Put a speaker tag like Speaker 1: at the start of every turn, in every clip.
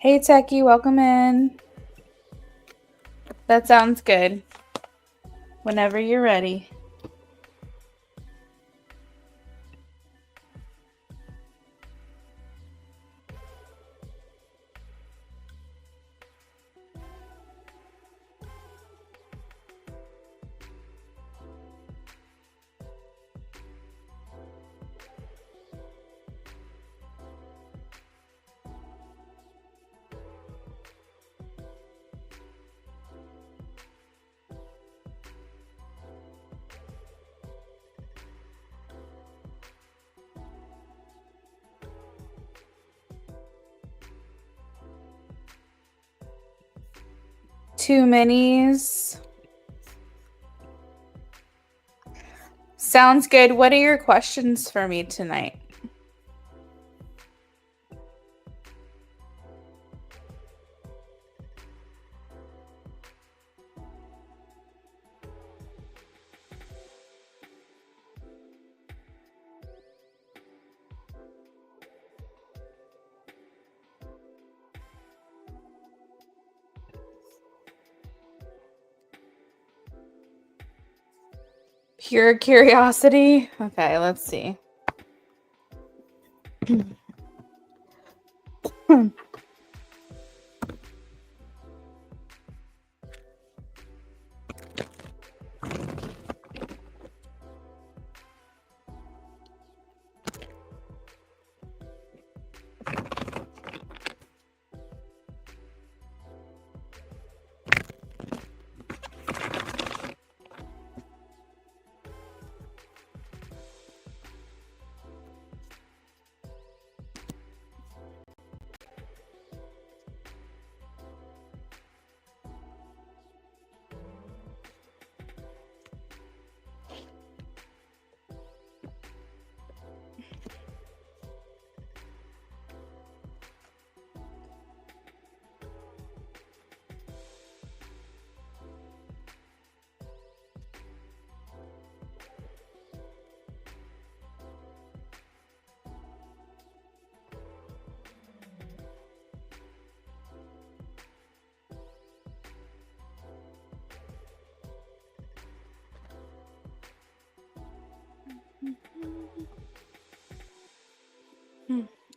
Speaker 1: Hey, Techie, welcome in. That sounds good. Whenever you're ready. Two minis. Sounds good. What are your questions for me tonight? Pure curiosity? Okay, let's see.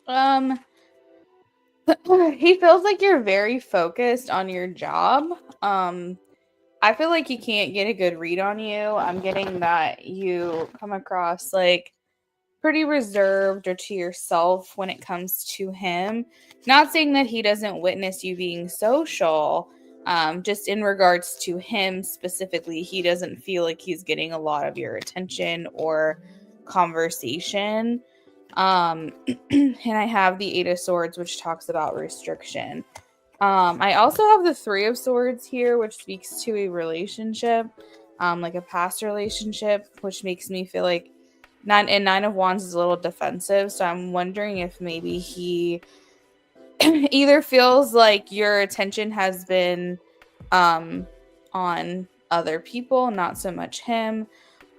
Speaker 1: um, he feels like you're very focused on your job. I feel like he can't get a good read on you. I'm getting that you come across like pretty reserved or to yourself when it comes to him. Not saying that he doesn't witness you being social, just in regards to him specifically, he doesn't feel like he's getting a lot of your attention or conversation. And I have the Eight of Swords, which talks about restriction. I also have the Three of Swords here, which speaks to a relationship, like a past relationship, which makes me feel like Nine of Wands is a little defensive. So I'm wondering if maybe he either feels like your attention has been on other people, not so much him,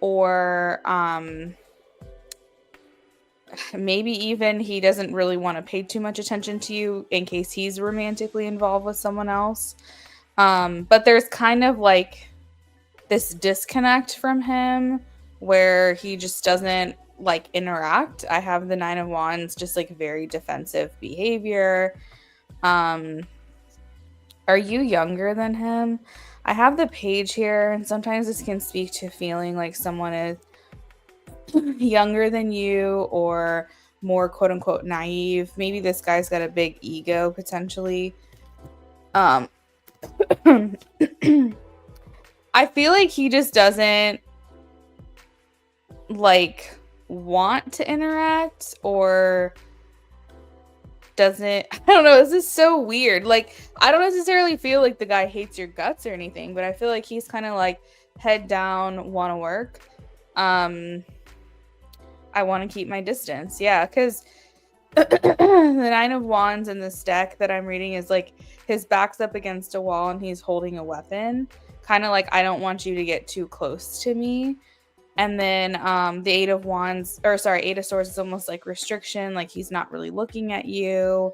Speaker 1: or maybe even he doesn't really want to pay too much attention to you in case he's romantically involved with someone else. But there's kind of like this disconnect from him where he just doesn't like interact. I have the Nine of Wands, just like very defensive behavior. Are you younger than him? I have the Page here, and sometimes this can speak to feeling like someone is younger than you or more quote unquote naive. Maybe this guy's got a big ego potentially. I feel like he just doesn't like want to interact or doesn't. I don't know, this is so weird. Like, I don't necessarily feel like the guy hates your guts or anything, but I feel like he's kind of like head down, want to work. I want to keep my distance. Yeah, because the Nine of Wands in this deck that I'm reading is like his back's up against a wall and he's holding a weapon. Kind of like, I don't want you to get too close to me. And then the Eight of Wands, or sorry, Eight of Swords is almost like restriction, like he's not really looking at you.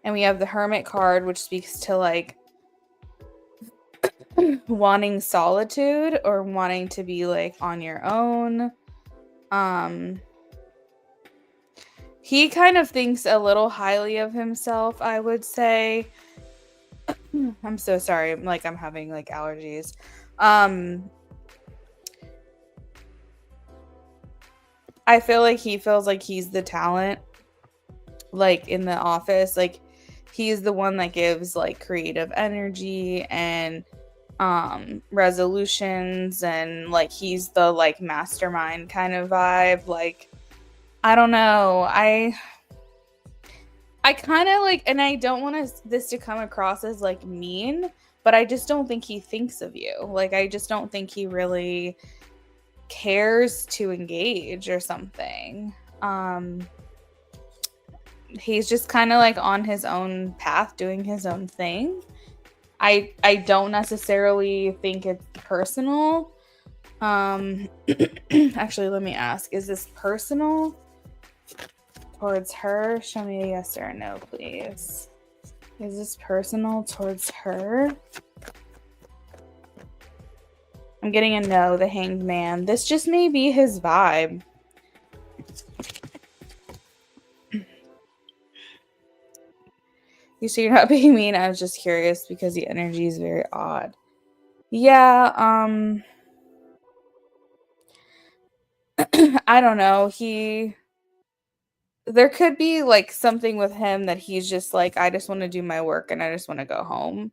Speaker 1: And we have the Hermit card, which speaks to like wanting solitude or wanting to be like on your own. He kind of thinks a little highly of himself, I would say. I'm so sorry. I'm having like allergies. I feel like he feels like he's the talent, like in the office. Like he's the one that gives like creative energy and resolutions, and like he's the like mastermind kind of vibe. Like I don't know. I kind of like, and I don't want this to come across as like mean, but I just don't think he thinks of you. Like I just don't think he really cares to engage or something. He's just kind of like on his own path doing his own thing. I don't necessarily think it's personal. Actually, let me ask, is this personal towards her? Show me a yes or a no, please. Is this personal towards her? I'm getting a no, the Hanged Man. This just may be his vibe. You see, you're not being mean. I was just curious because the energy is very odd. Yeah, I don't know. There could be like something with him that he's just like, I just want to do my work and I just want to go home.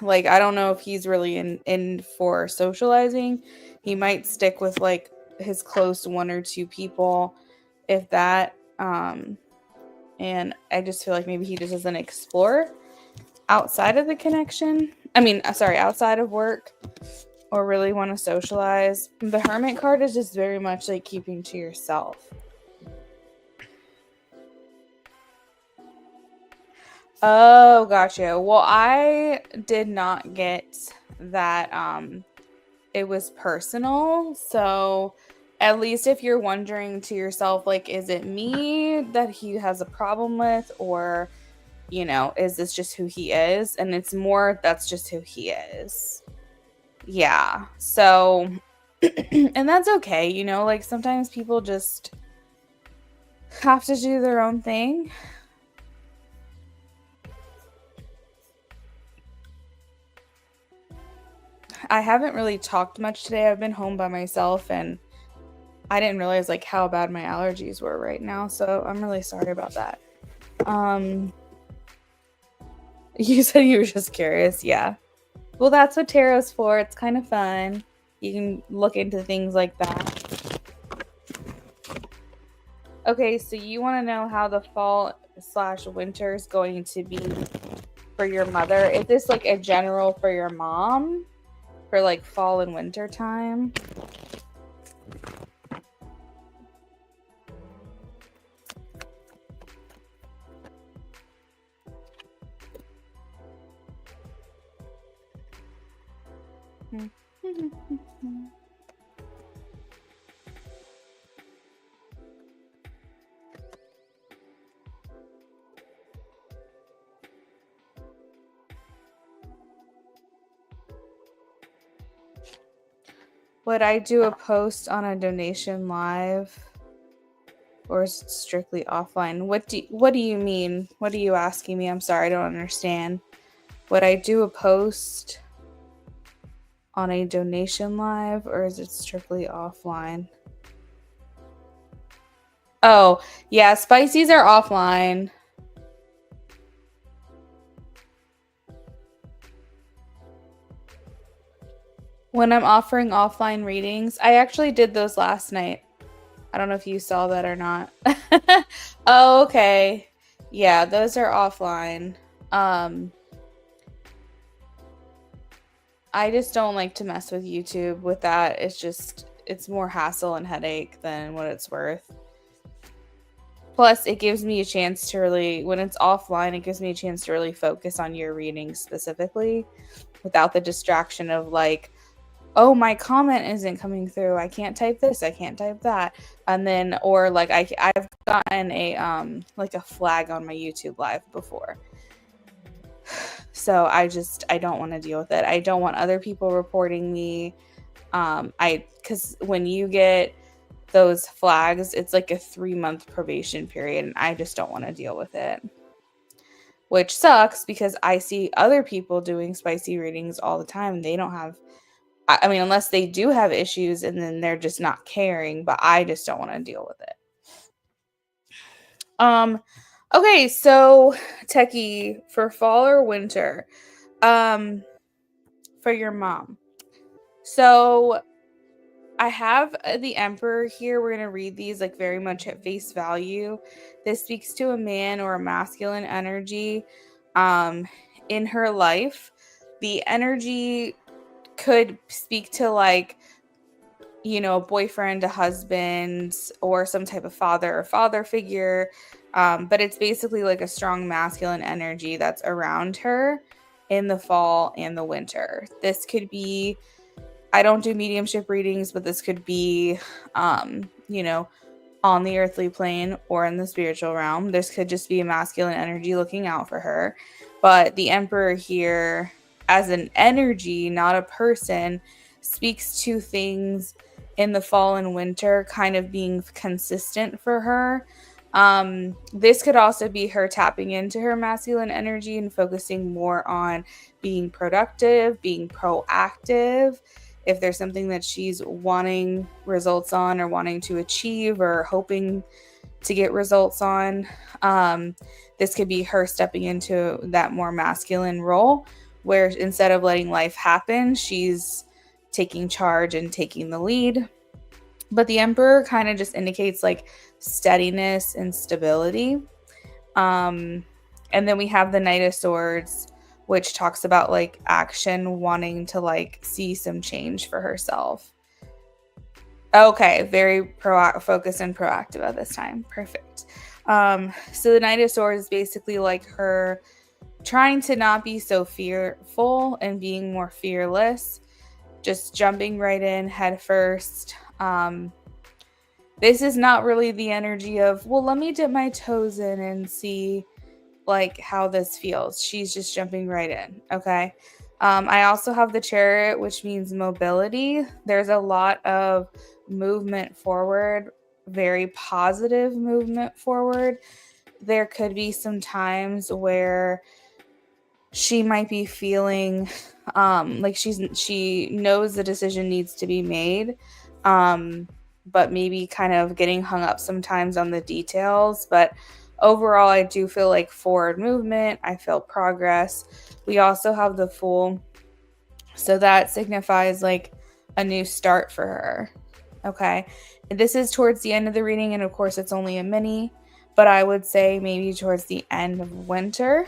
Speaker 1: Like, I don't know if he's really in for socializing. He might stick with like his close one or two people, if that. And I just feel like maybe he just doesn't explore outside of the connection. Outside of work, or really want to socialize. The Hermit card is just very much like keeping to yourself. Oh, gotcha. Well, I did not get that it was personal. So at least if you're wondering to yourself, like, is it me that he has a problem with, or, is this just who he is? And it's more, that's just who he is. Yeah. So, and that's okay. Like sometimes people just have to do their own thing. I haven't really talked much today. I've been home by myself and I didn't realize like how bad my allergies were right now. So I'm really sorry about that. You said you were just curious. Yeah. Well, that's what tarot's for. It's kind of fun. You can look into things like that. Okay, so you want to know how the fall/winter is going to be for your mother. Is this like a general for your mom for like fall and winter time? Would I do a post on a donation live, or is it strictly offline? What do you mean? What are you asking me? I'm sorry, I don't understand. Would I do a post on a donation live, or is it strictly offline? Oh, yeah, spices are offline. When I'm offering offline readings, I actually did those last night. I don't know if you saw that or not. Oh, okay. Yeah, those are offline. I just don't like to mess with YouTube with that. It's more hassle and headache than what it's worth. Plus, it gives me a chance to really, when it's offline, it gives me a chance to really focus on your reading specifically without the distraction of like oh, my comment isn't coming through. I can't type this. I can't type that. And then, or like I've gotten a like a flag on my YouTube live before. So I don't want to deal with it. I don't want other people reporting me. Because when you get those flags, it's like a 3-month probation period, and I just don't want to deal with it. Which sucks because I see other people doing spicy readings all the time. They don't have, I mean, unless they do have issues and then they're just not caring, but I just don't want to deal with it. Okay, so Techie, for fall or winter, for your mom. So I have the Emperor here. We're going to read these like very much at face value. This speaks to a man or a masculine energy in her life. The energy could speak to like, you know, a boyfriend, a husband, or some type of father or father figure. But it's basically like a strong masculine energy that's around her in the fall and the winter. This could be, I don't do mediumship readings, but this could be, you know, on the earthly plane or in the spiritual realm. This could just be a masculine energy looking out for her. But the Emperor here, as an energy, not a person, speaks to things in the fall and winter kind of being consistent for her. This could also be her tapping into her masculine energy and focusing more on being productive, being proactive. If there's something that she's wanting results on or wanting to achieve or hoping to get results on, this could be her stepping into that more masculine role where instead of letting life happen, she's taking charge and taking the lead. But the Emperor kind of just indicates like steadiness and stability. And then we have the Knight of Swords, which talks about like action, wanting to like see some change for herself. Okay, very focused and proactive at this time. Perfect. So the Knight of Swords is basically like her trying to not be so fearful and being more fearless, just jumping right in head first. This is not really the energy of, well, let me dip my toes in and see like how this feels. She's just jumping right in. Okay. I also have the Chariot, which means mobility. There's a lot of movement forward, very positive movement forward. There could be some times where she might be feeling like she knows the decision needs to be made, but maybe kind of getting hung up sometimes on the details. But overall, I do feel like forward movement. I feel progress. We also have the Fool, so that signifies like a new start for her. Okay, and this is towards the end of the reading, and of course it's only a mini, but I would say maybe towards the end of winter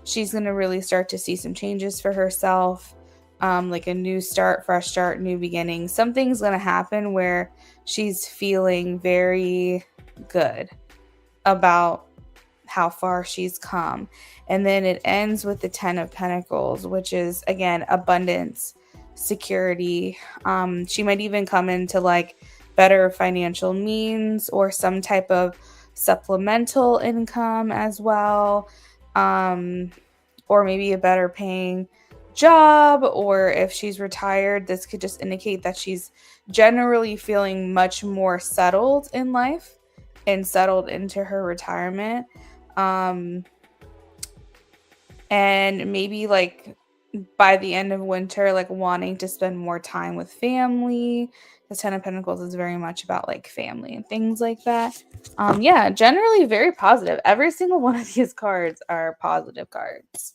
Speaker 1: she's going to really start to see some changes for herself, like a new start, fresh start, new beginning. Something's going to happen where she's feeling very good about how far she's come. And then it ends with the 10 of Pentacles, which is, again, abundance, security. She might even come into like better financial means or some type of supplemental income as well. Or maybe a better paying job, or if she's retired, this could just indicate that she's generally feeling much more settled in life and settled into her retirement. And maybe like by the end of winter, like wanting to spend more time with family. The 10 of Pentacles is very much about like family and things like that. Yeah, generally very positive. Every single one of these cards are positive cards.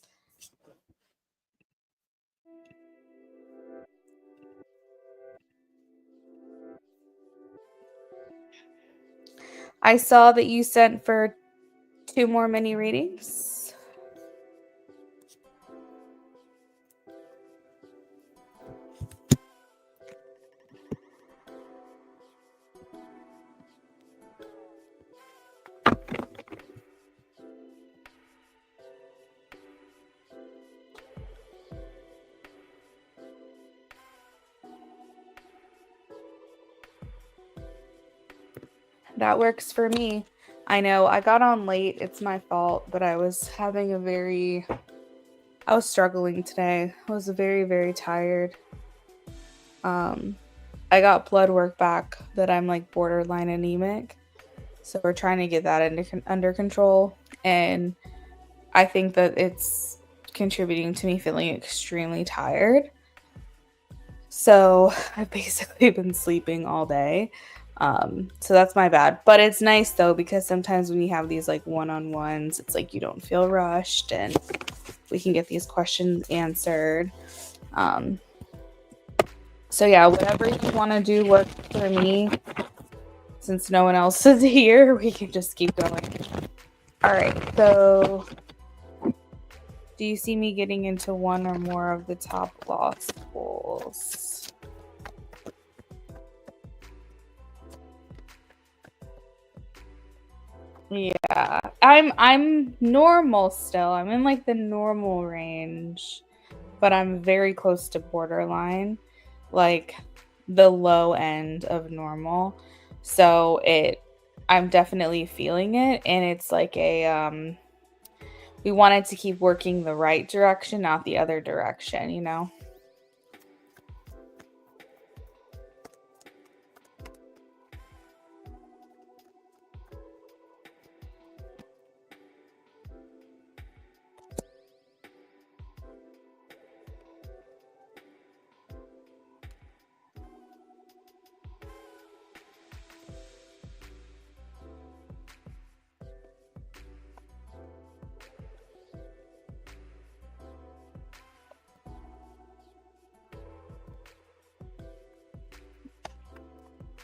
Speaker 1: I saw that you sent for 2 more mini readings. That works for me. I know I got on late. It's my fault, but I was struggling today. I was very, very tired. I got blood work back that I'm like borderline anemic. So we're trying to get that under control. And I think that it's contributing to me feeling extremely tired. So I've basically been sleeping all day. So that's my bad. But it's nice though, because sometimes when you have these like one-on-ones, it's like you don't feel rushed and we can get these questions answered. So yeah, whatever you want to do works for me. Since no one else is here, we can just keep going. All right, so do you see me getting into one or more of the top law schools? Yeah, I'm normal still. I'm in like the normal range, but I'm very close to borderline, like the low end of normal. So I'm definitely feeling it, and it's like we wanted to keep working the right direction, not the other direction, you know?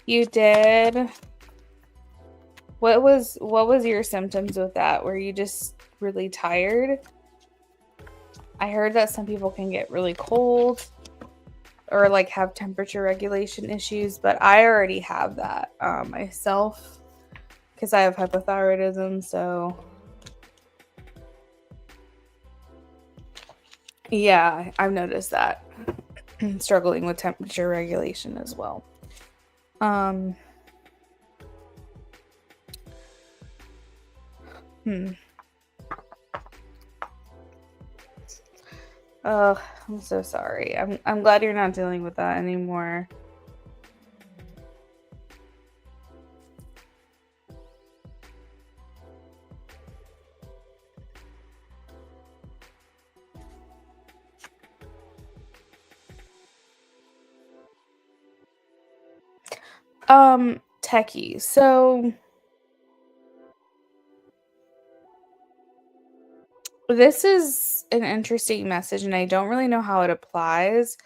Speaker 1: You did. What was your symptoms with that? Were you just really tired? I heard that some people can get really cold or like have temperature regulation issues, but I already have that myself because I have hypothyroidism. So yeah, I've noticed that. Struggling with temperature regulation as well. Oh, I'm so sorry. I'm glad you're not dealing with that anymore. Techie. So this is an interesting message, and I don't really know how it applies,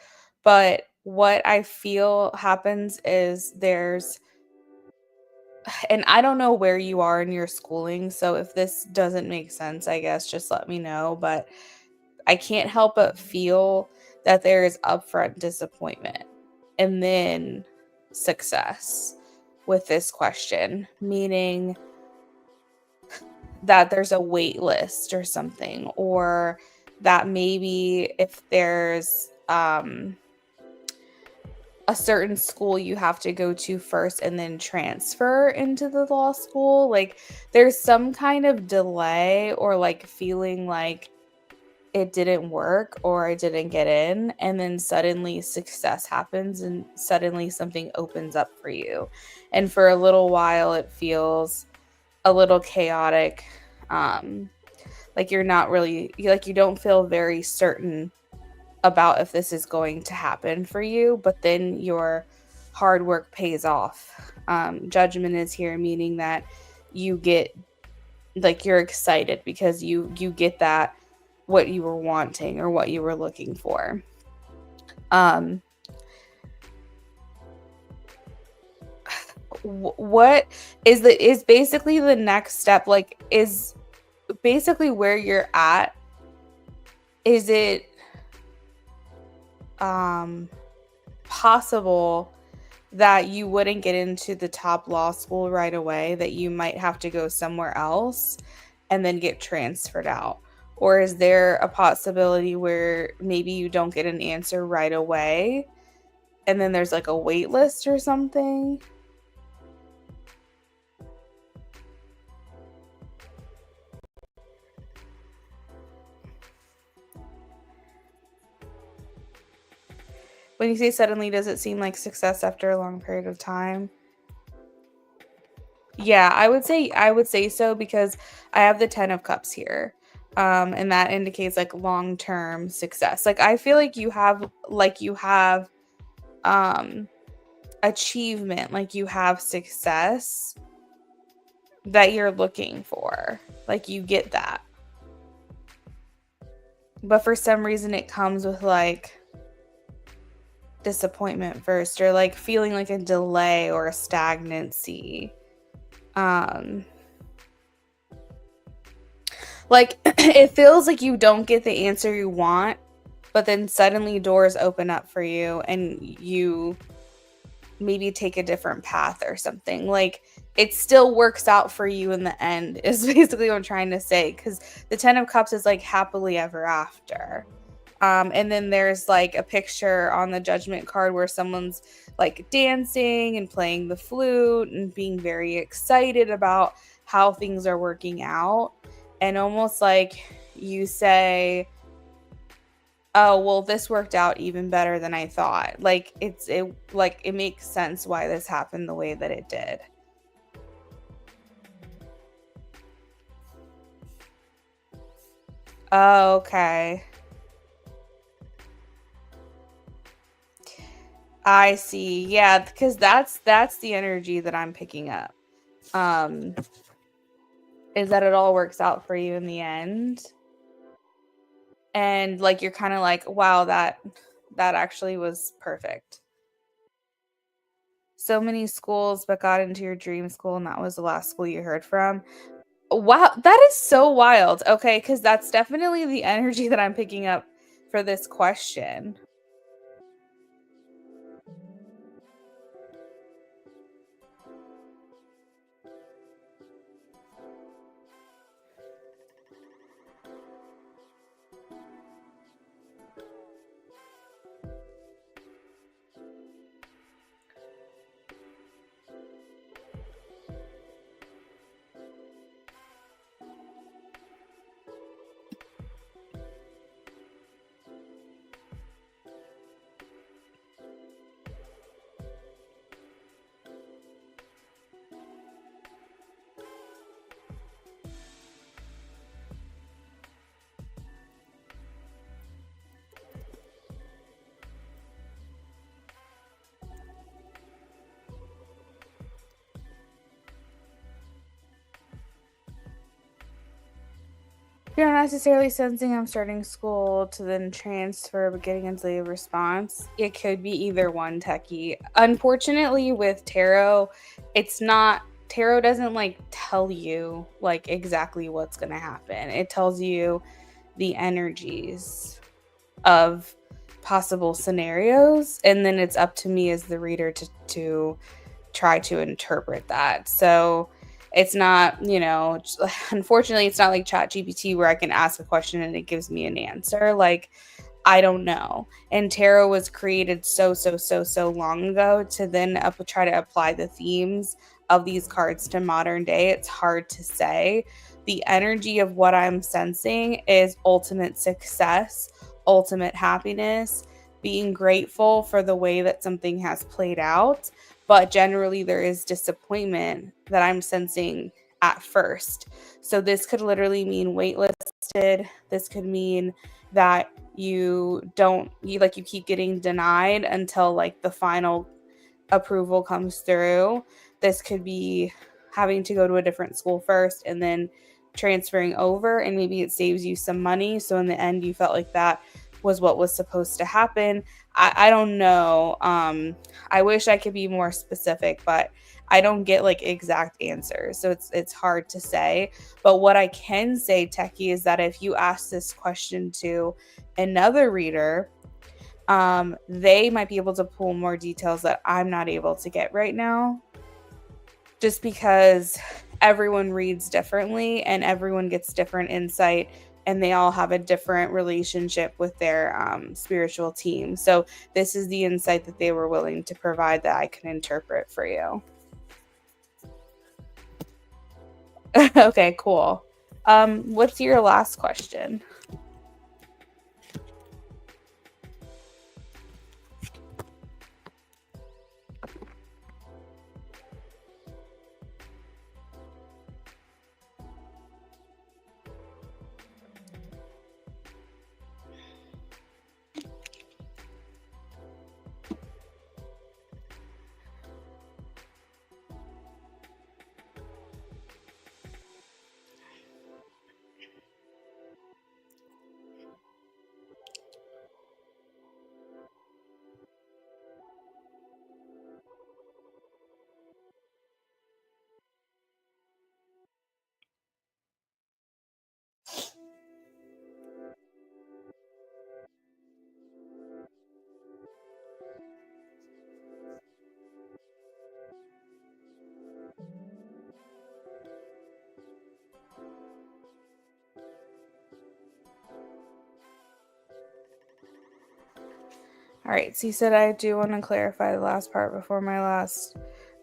Speaker 1: but what I feel happens is and I don't know where you are in your schooling, so if this doesn't make sense, I guess just let me know, but I can't help but feel that there is upfront disappointment and then success with this question, meaning that there's a wait list or something, or that maybe if there's a certain school you have to go to first and then transfer into the law school, like there's some kind of delay or like feeling like it didn't work or I didn't get in, and then suddenly success happens and suddenly something opens up for you. And for a little while it feels a little chaotic, like you're not really, like you don't feel very certain about if this is going to happen for you, but then your hard work pays off. Judgment is here, meaning that you get, like, you're excited because you get that what you were wanting or what you were looking for. What is basically the next step, like is basically where you're at, is it possible that you wouldn't get into the top law school right away, that you might have to go somewhere else and then get transferred out? Or is there a possibility where maybe you don't get an answer right away and then there's like a wait list or something? When you say suddenly, does it seem like success after a long period of time? Yeah, I would say so because I have the 10 of cups here. And that indicates like long-term success. Like I feel like you have um achievement, like you have success that you're looking for. Like you get that. But for some reason it comes with like disappointment first, or like feeling like a delay or a stagnancy. Um like it feels like you don't get the answer you want, but then suddenly doors open up for you and you maybe take a different path or something. Like it still works out for you in the end is basically what I'm trying to say, because the 10 of cups is like happily ever after. And then there's like a picture on the judgment card where someone's like dancing and playing the flute and being very excited about how things are working out, and almost like you say, oh well, this worked out even better than I thought. Like it makes sense why this happened the way that it did. Oh, okay. I see. Yeah, because that's the energy that I'm picking up. Um, is that it all works out for you in the end. And like you're kind of like, wow, that actually was perfect. So many schools, but got into your dream school, and that was the last school you heard from. Wow, that is so wild. Okay, because that's definitely the energy that I'm picking up for this question. You're not necessarily sensing I'm starting school to then transfer, but getting a delayed response. It could be either one, Techie. Unfortunately, with tarot, it's not. Tarot doesn't like tell you like exactly what's gonna happen. It tells you the energies of possible scenarios, and then it's up to me as the reader to try to interpret that. So it's not, unfortunately, it's not like ChatGPT where I can ask a question and it gives me an answer. Like, I don't know. And tarot was created so long ago to then try to apply the themes of these cards to modern day. It's hard to say. The energy of what I'm sensing is ultimate success, ultimate happiness, being grateful for the way that something has played out. But generally, there is disappointment that I'm sensing at first. So this could literally mean waitlisted. This could mean that you keep getting denied until like the final approval comes through. This could be having to go to a different school first and then transferring over, and maybe it saves you some money. So in the end, you felt like that was what was supposed to happen. I don't know. I wish I could be more specific, but I don't get like exact answers. So it's hard to say. But what I can say, Techie, is that if you ask this question to another reader, they might be able to pull more details that I'm not able to get right now, just because everyone reads differently and everyone gets different insight, and they all have a different relationship with their spiritual team. So this is the insight that they were willing to provide that I can interpret for you. Okay, cool. What's your last question? All right, so you said I do want to clarify the last part before my last,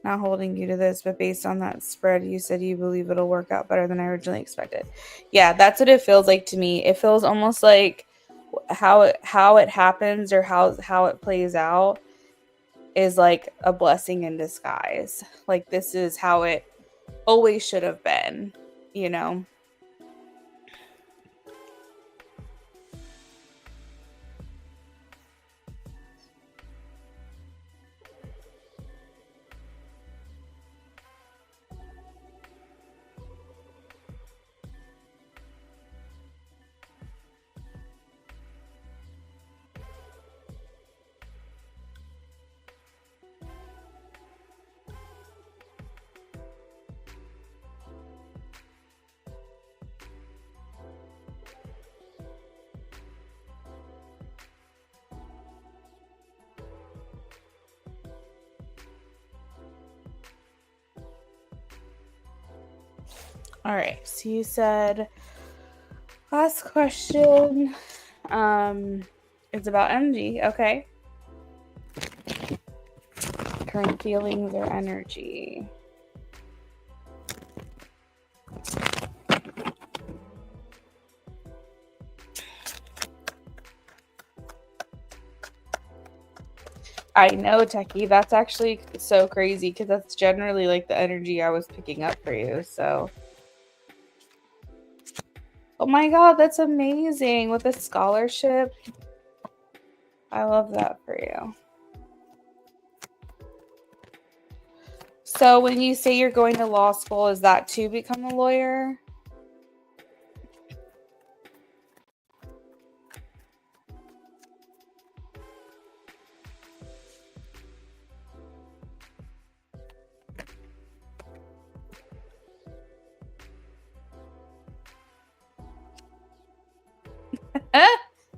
Speaker 1: not holding you to this, but based on that spread, you said you believe it'll work out better than I originally expected. Yeah, that's what it feels like to me. It feels almost like how it happens or how it plays out is like a blessing in disguise. Like this is how it always should have been, you know? All right. So you said last question it's about energy. Okay. Current feelings or energy. I know, Techie. That's actually so crazy because that's generally like the energy I was picking up for you. So, oh my God, that's amazing with a scholarship. I love that for you. So, when you say you're going to law school, is that to become a lawyer?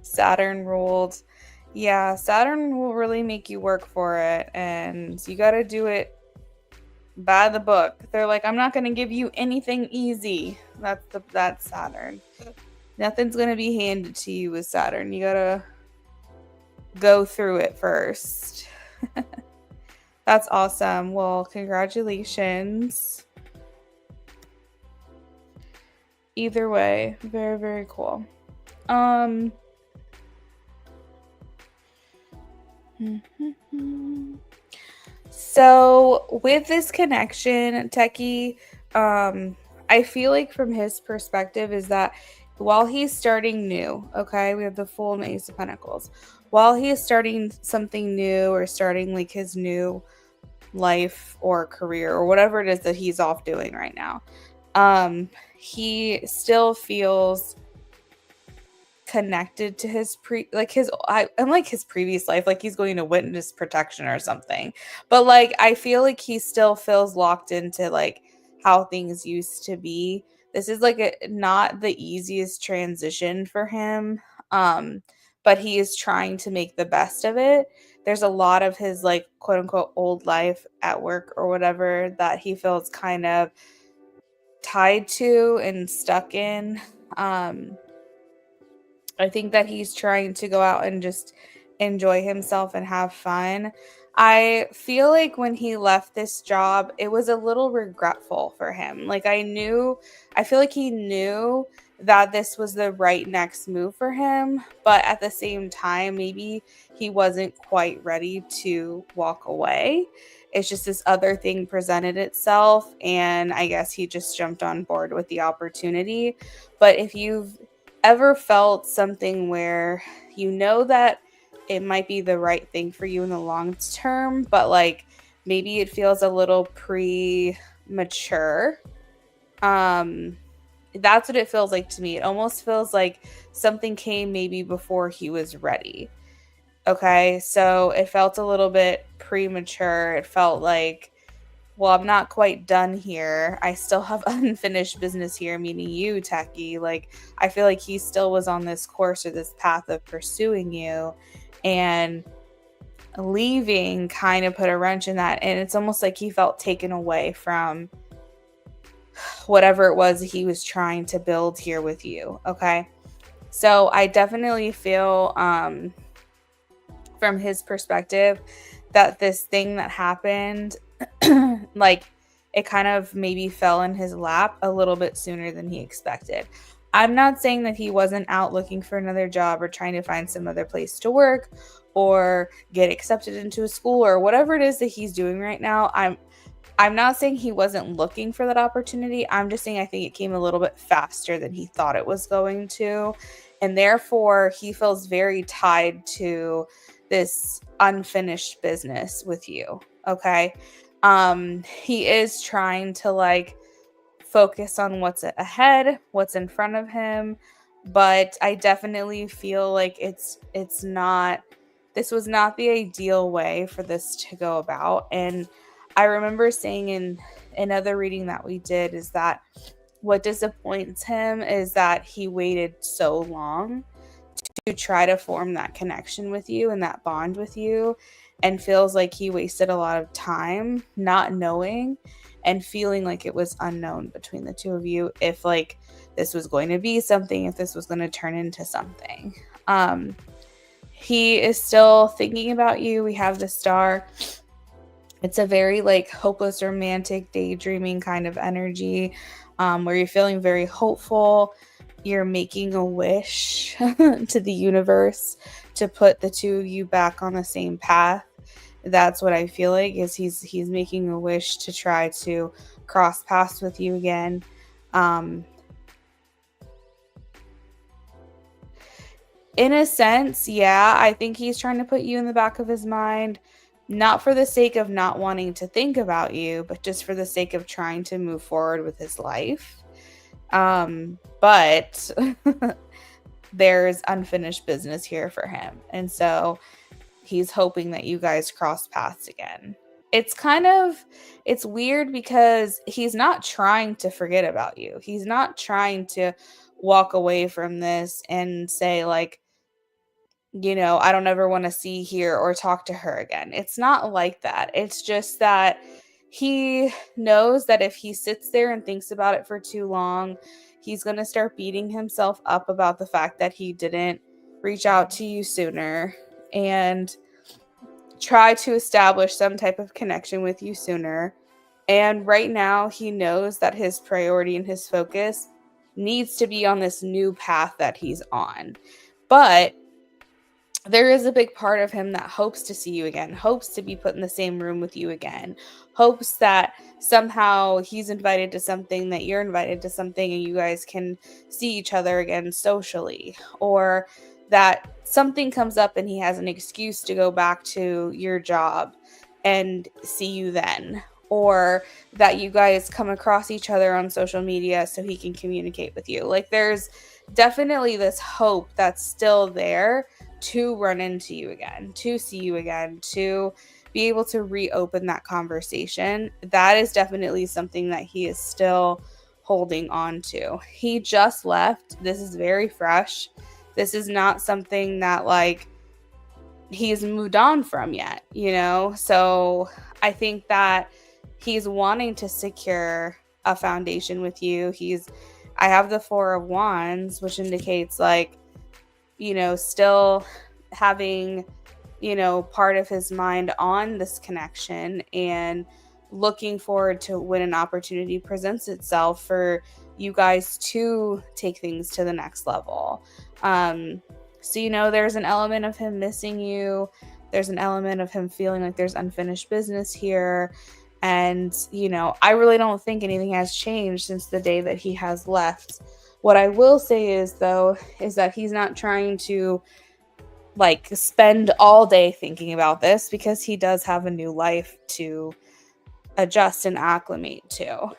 Speaker 1: Saturn ruled. Yeah, Saturn will really make you work for it, and you got to do it by the book. They're like, I'm not going to give you anything easy. That's Saturn. Nothing's going to be handed to you with Saturn. You got to go through it first. That's awesome. Well, congratulations. Either way, very, very cool. So with this connection, Techie, I feel like from his perspective is that while he's starting new, okay, we have the full Ace of Pentacles. While he is starting something new or starting like his new life or career or whatever it is that he's off doing right now, he still feels connected to his unlike his previous life, like he's going to witness protection or something, but like I feel like he still feels locked into like how things used to be. This is like not the easiest transition for him, but he is trying to make the best of it. There's a lot of his like quote unquote old life at work or whatever that he feels kind of tied to and stuck in. I think that he's trying to go out and just enjoy himself and have fun. I feel like when he left this job, it was a little regretful for him. Like I feel like he knew that this was the right next move for him, but at the same time, maybe he wasn't quite ready to walk away. It's just this other thing presented itself, and I guess he just jumped on board with the opportunity. But if you've ever felt something where you know that it might be the right thing for you in the long term, but like maybe it feels a little premature. That's what it feels like to me. It almost feels like something came maybe before he was ready. Okay, so it felt a little bit premature. It felt like, well, I'm not quite done here. I still have unfinished business here, meaning you, Techie. Like, I feel like he still was on this course or this path of pursuing you, and leaving kind of put a wrench in that. And it's almost like he felt taken away from whatever it was he was trying to build here with you. Okay. So I definitely feel from his perspective that this thing that happened, like, it kind of maybe fell in his lap a little bit sooner than he expected. I'm not saying that he wasn't out looking for another job or trying to find some other place to work or get accepted into a school or whatever it is that he's doing right now. I'm not saying he wasn't looking for that opportunity. I'm just saying I think it came a little bit faster than he thought it was going to. And therefore, he feels very tied to this unfinished business with you. Okay. He is trying to like focus on what's ahead, what's in front of him, but I definitely feel like it's not, this was not the ideal way for this to go about. And I remember saying in another reading that we did is that what disappoints him is that he waited so long to try to form that connection with you and that bond with you, and feels like he wasted a lot of time not knowing and feeling like it was unknown between the two of you if like this was going to be something, if this was going to turn into something. He is still thinking about you. We have the star. It's a very like hopeless romantic daydreaming kind of energy, where you're feeling very hopeful. You're making a wish to the universe to put the two of you back on the same path. That's what I feel like is he's making a wish to try to cross paths with you again. In a sense, yeah, I think he's trying to put you in the back of his mind, not for the sake of not wanting to think about you, but just for the sake of trying to move forward with his life. But there's unfinished business here for him. And so he's hoping that you guys cross paths again. It's kind of, it's weird because he's not trying to forget about you. He's not trying to walk away from this and say like, I don't ever want to see, hear, or talk to her again. It's not like that. It's just that he knows that if he sits there and thinks about it for too long, he's going to start beating himself up about the fact that he didn't reach out to you sooner and try to establish some type of connection with you sooner. And right now, he knows that his priority and his focus needs to be on this new path that he's on. But there is a big part of him that hopes to see you again, hopes to be put in the same room with you again, hopes that somehow he's invited to something, that you're invited to something, and you guys can see each other again socially, or that something comes up and he has an excuse to go back to your job and see you then, or that you guys come across each other on social media so he can communicate with you. Like there's definitely this hope that's still there to run into you again, to see you again, to be able to reopen that conversation. That is definitely something that he is still holding on to. He just left. This is very fresh. This is not something that like he's moved on from yet, So I think that he's wanting to secure a foundation with you. I have the Four of Wands, which indicates like, still having, part of his mind on this connection and looking forward to when an opportunity presents itself for you guys to take things to the next level. So, there's an element of him missing you. There's an element of him feeling like there's unfinished business here. And, I really don't think anything has changed since the day that he has left. What I will say is, though, is that he's not trying to, like, spend all day thinking about this because he does have a new life to adjust and acclimate to.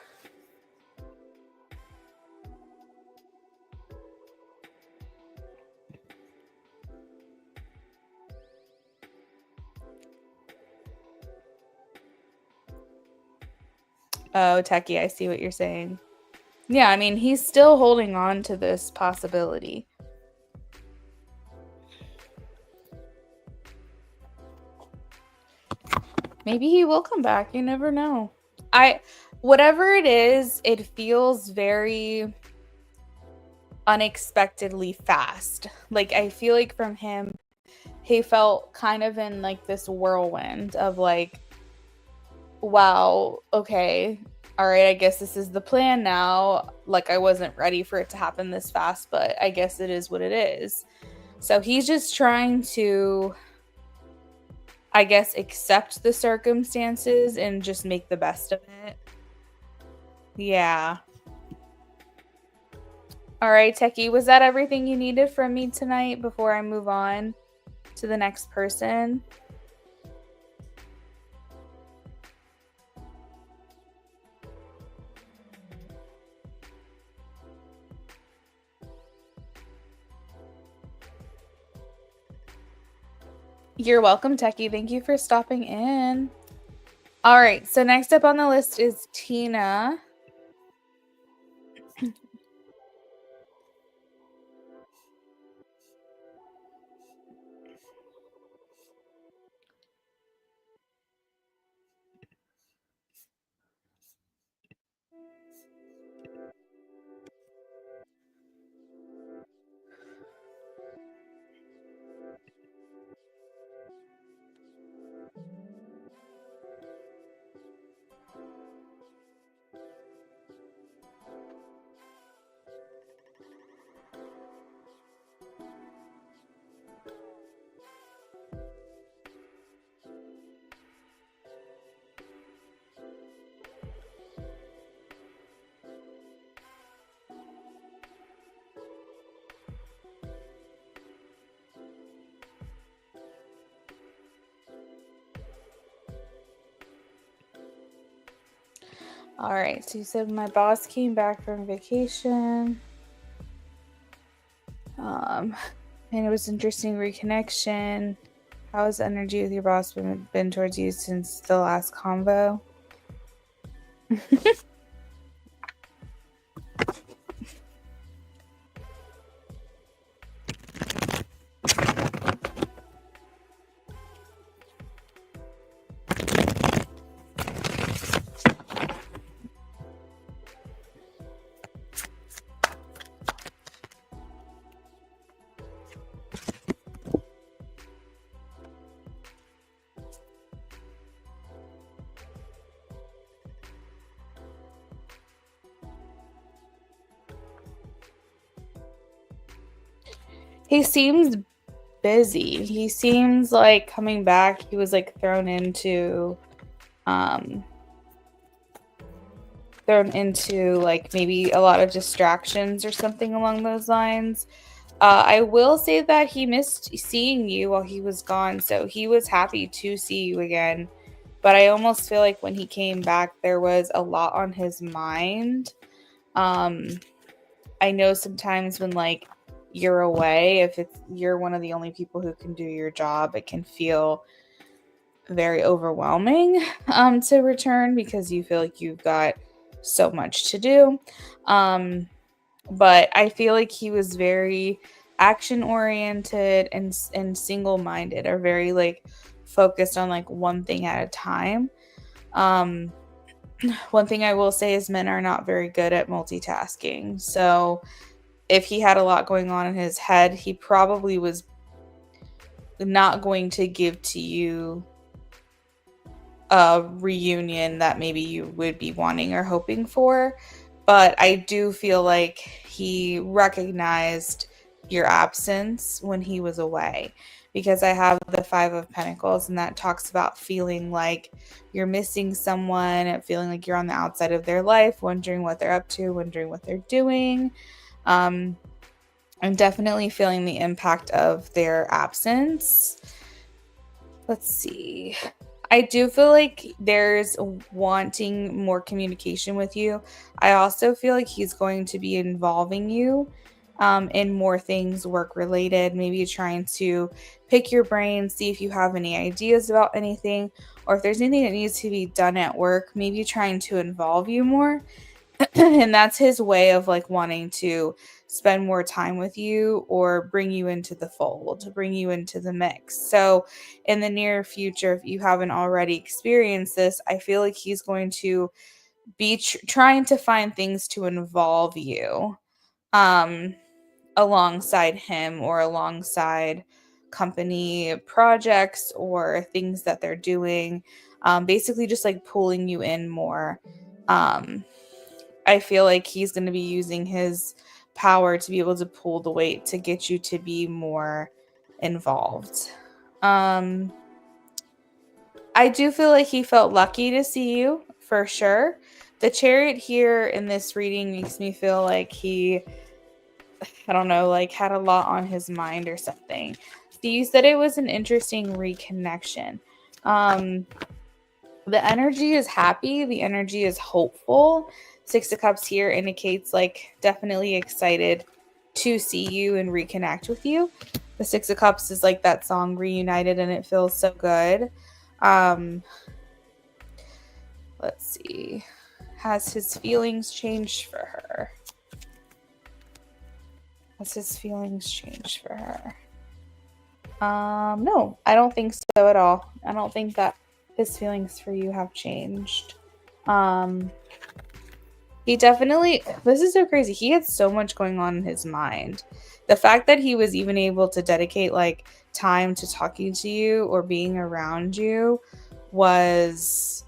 Speaker 1: Oh, Techie, I see what you're saying. Yeah, I mean, he's still holding on to this possibility. Maybe he will come back. You never know. Whatever it is, it feels very unexpectedly fast. Like, I feel like from him, he felt kind of in like this whirlwind of like, wow, okay, all right, I guess this is the plan now. Like, I wasn't ready for it to happen this fast, but I guess it is what it is. So he's just trying to, I guess, accept the circumstances and just make the best of it. Yeah. All right, Techie, was that everything you needed from me tonight before I move on to the next person? You're welcome, Techie. Thank you for stopping in. All right, so next up on the list is Tina. All right, so you said my boss came back from vacation. And it was interesting reconnection. How has the energy with your boss been towards you since the last convo? He seems busy. He seems like coming back, he was like um thrown into like maybe a lot of distractions or something along those lines. I will say that he missed seeing you while he was gone, so he was happy to see you again. But I almost feel like when he came back, there was a lot on his mind. Um, I know sometimes when like you're away, if you're one of the only people who can do your job, it can feel very overwhelming to return because you feel like you've got so much to do. But I feel like he was very action oriented and single minded, or very like focused on like one thing at a time. Um, one thing I will say is men are not very good at multitasking. So if he had a lot going on in his head, he probably was not going to give to you a reunion that maybe you would be wanting or hoping for. But I do feel like he recognized your absence when he was away, because I have the Five of Pentacles, and that talks about feeling like you're missing someone, feeling like you're on the outside of their life, wondering what they're up to, wondering what they're doing. I'm definitely feeling the impact of their absence. Let's see. I do feel like there's wanting more communication with you. I also feel like he's going to be involving you in more things work related, maybe trying to pick your brain, see if you have any ideas about anything, or if there's anything that needs to be done at work, maybe trying to involve you more. And that's his way of like wanting to spend more time with you or bring you into the fold, to bring you into the mix. So in the near future, if you haven't already experienced this, I feel like he's going to be trying to find things to involve you um alongside him, or alongside company projects or things that they're doing. Basically just like pulling you in more. I feel like he's going to be using his power to be able to pull the weight to get you to be more involved. I do feel like he felt lucky to see you for sure. The chariot here in this reading makes me feel like he, I don't know, like had a lot on his mind or something. So you said it was an interesting reconnection. The energy is happy, the energy is hopeful. Six of Cups here indicates like definitely excited to see you and reconnect with you. The Six of Cups is like that song Reunited, and it feels so good. Let's see. Has his feelings changed for her? Has his feelings changed for her? No, I don't think so at all. I don't think that his feelings for you have changed. He definitely, this is so crazy. He had so much going on in his mind. The fact that he was even able to dedicate like time to talking to you or being around you was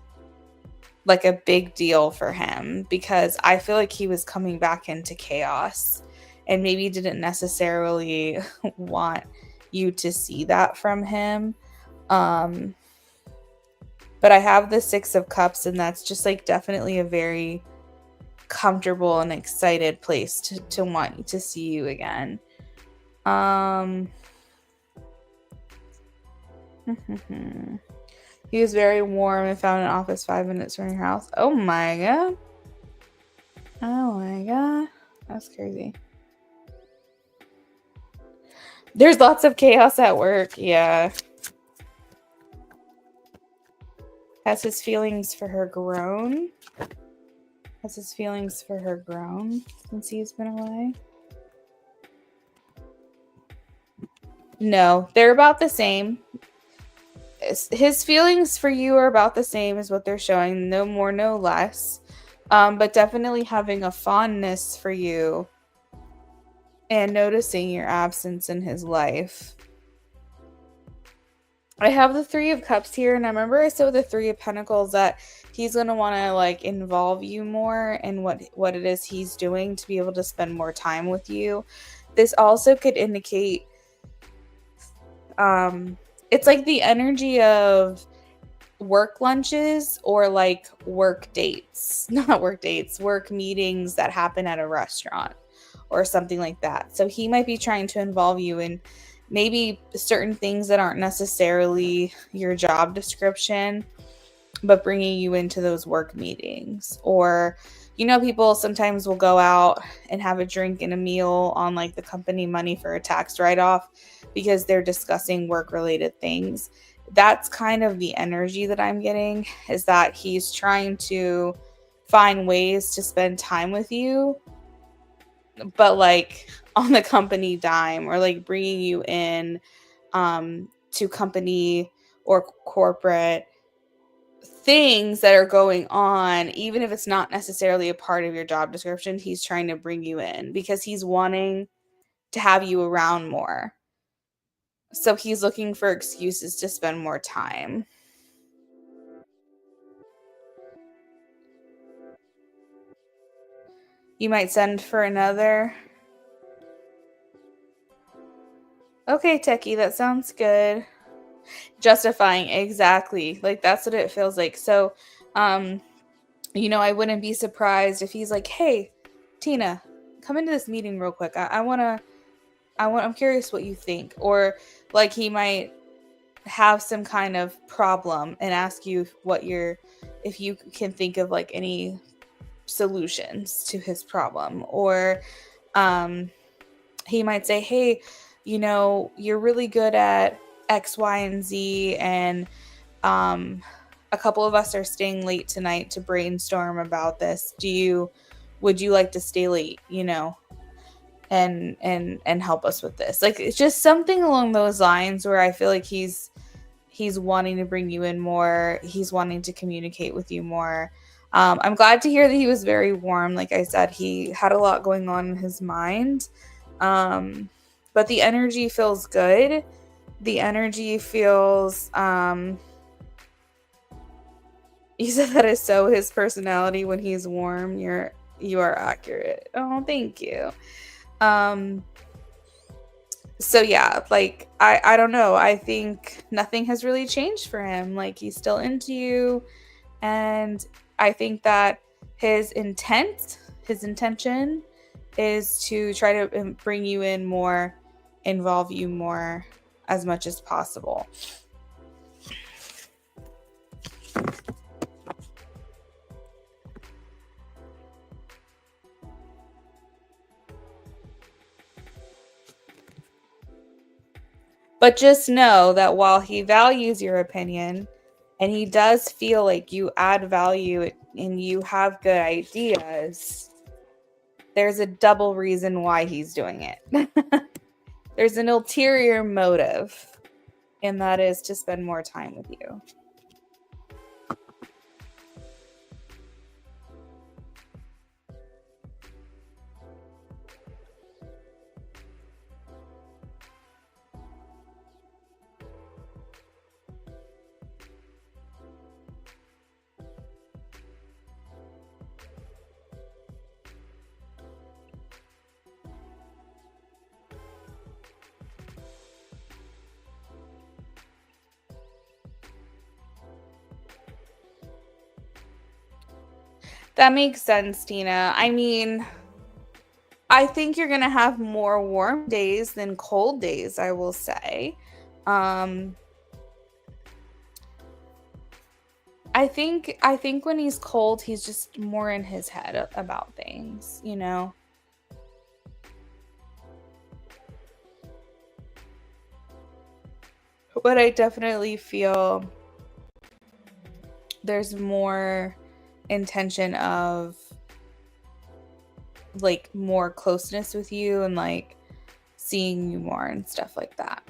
Speaker 1: like a big deal for him, because I feel like he was coming back into chaos and maybe didn't necessarily want you to see that from him. But I have the Six of Cups, and that's just like definitely a very comfortable and excited place to want to see you again. He was very warm and found an office 5 minutes from your house. Oh my god. Oh my god. That's crazy. There's lots of chaos at work. Yeah. Has his feelings for her grown? Has his feelings for her grown since he's been away? No, they're about the same. His feelings for you are about the same as what they're showing. No more, no less. But definitely having a fondness for you and noticing your absence in his life. I have the Three of Cups here, and I remember I said with the Three of Pentacles that he's going to want to like involve you more in what it is he's doing to be able to spend more time with you. This also could indicate it's like the energy of work lunches or like work dates, not work dates, work meetings that happen at a restaurant or something like that. So he might be trying to involve you in maybe certain things that aren't necessarily your job description, but bringing you into those work meetings. Or, you know, people sometimes will go out and have a drink and a meal on like the company money for a tax write-off because they're discussing work-related things. That's kind of the energy that I'm getting, is that he's trying to find ways to spend time with you, but like on the company dime, or like bringing you in to company or corporate things that are going on, even if it's not necessarily a part of your job description. He's trying to bring you in because he's wanting to have you around more. So he's looking for excuses to spend more time. You might send for another. Okay, Techie, that sounds good. Justifying, exactly. Like that's what it feels like. So, you know, I wouldn't be surprised if he's like, "Hey, Tina, come into this meeting real quick. I'm curious what you think." Or like he might have some kind of problem and ask you if you can think of like any solutions to his problem. Or he might say, "Hey, you know, you're really good at X, Y, and Z, and a couple of us are staying late tonight to brainstorm about this. Would you like to stay late, you know, and help us with this?" Like it's just something along those lines where I feel like he's wanting to bring you in more. He's wanting to communicate with you more. I'm glad to hear that he was very warm. Like I said, he had a lot going on in his mind. But the energy feels good. The energy feels you said that is so his personality when he's warm. You are accurate. Oh, thank you. Um so yeah, like I don't know. I think nothing has really changed for him. Like he's still into you, and I think that his intention is to try to bring you in more, involve you more as much as possible. But just know that while he values your opinion and he does feel like you add value and you have good ideas, there's a double reason why he's doing it. There's an ulterior motive, and that is to spend more time with you. That makes sense, Tina. I mean, I think you're going to have more warm days than cold days, I will say. Um I think when he's cold, he's just more in his head about things, you know. But I definitely feel there's more intention of like more closeness with you and like seeing you more and stuff like that.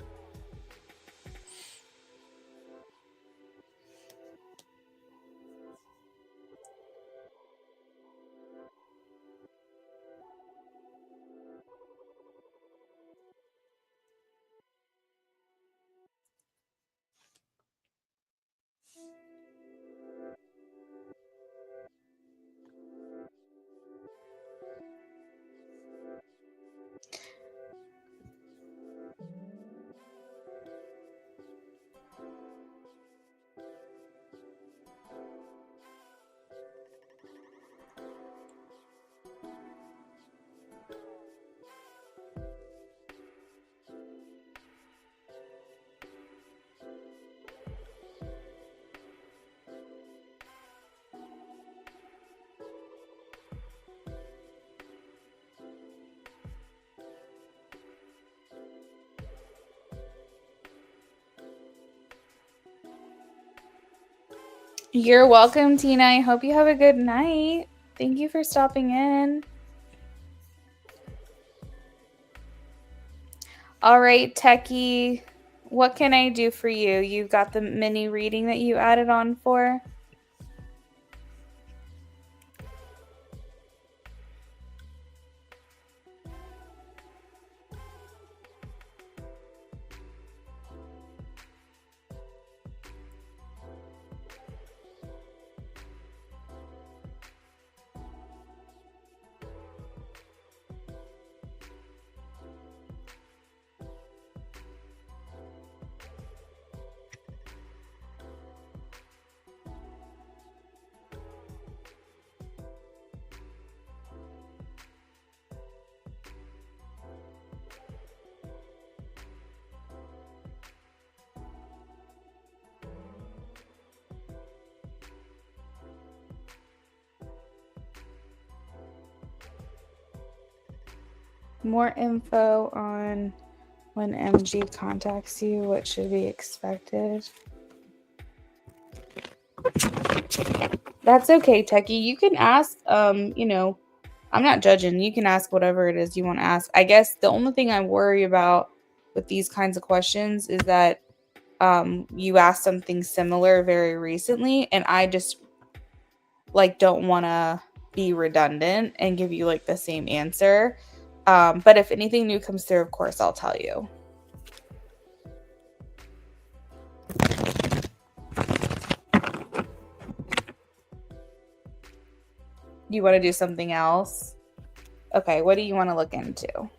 Speaker 1: You're welcome, Tina. I hope you have a good night. Thank you for stopping in. All right, Techie, what can I do for you? You got the mini reading that you added on for? More info on when MG contacts you, what should be expected? That's okay, Techie. You can ask, I'm not judging. You can ask whatever it is you want to ask. I guess the only thing I worry about with these kinds of questions is that you asked something similar very recently, and I just like don't want to be redundant and give you like the same answer. But if anything new comes through, of course, I'll tell you. You want to do something else? Okay, what do you want to look into?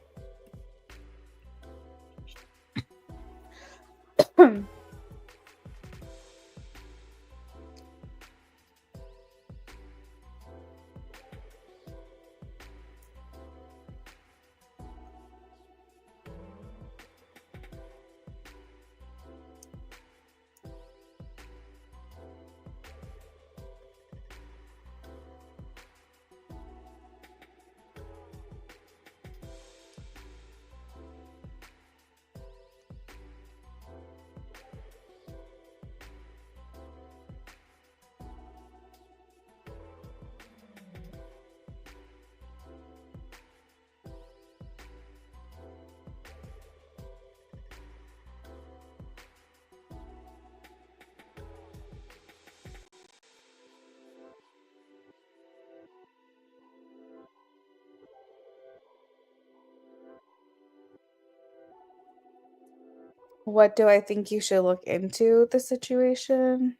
Speaker 1: What do I think you should look into the situation?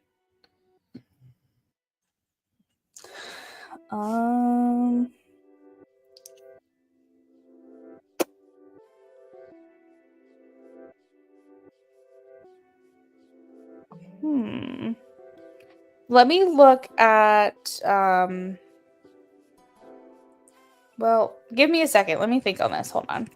Speaker 1: Um, hmm. Let me look at well, give me a second. Let me think on this. Hold on.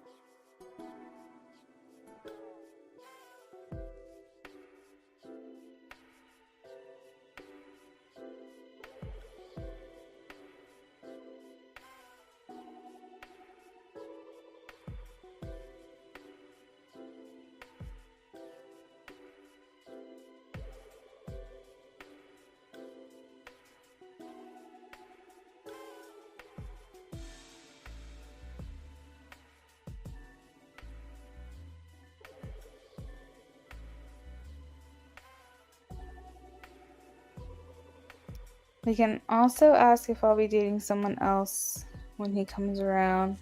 Speaker 1: We can also ask if I'll be dating someone else when he comes around.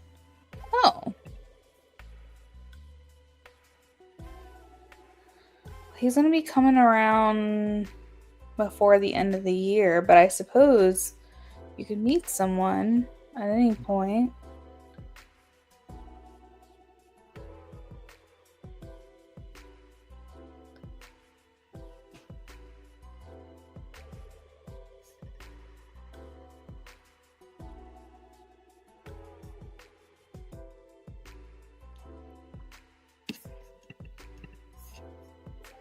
Speaker 1: Oh, he's going to be coming around before the end of the year, but I suppose you could meet someone at any point.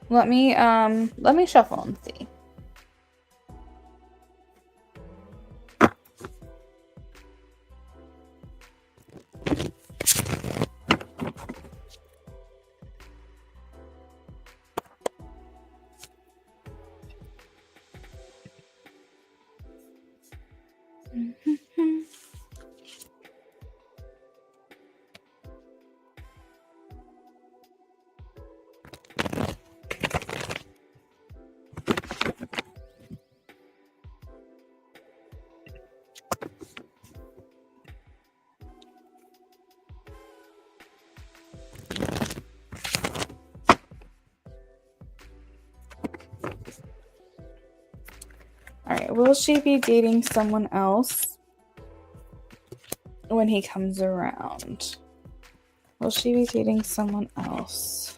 Speaker 1: Let me shuffle and see. All right, will she be dating someone else when he comes around? Will she be dating someone else?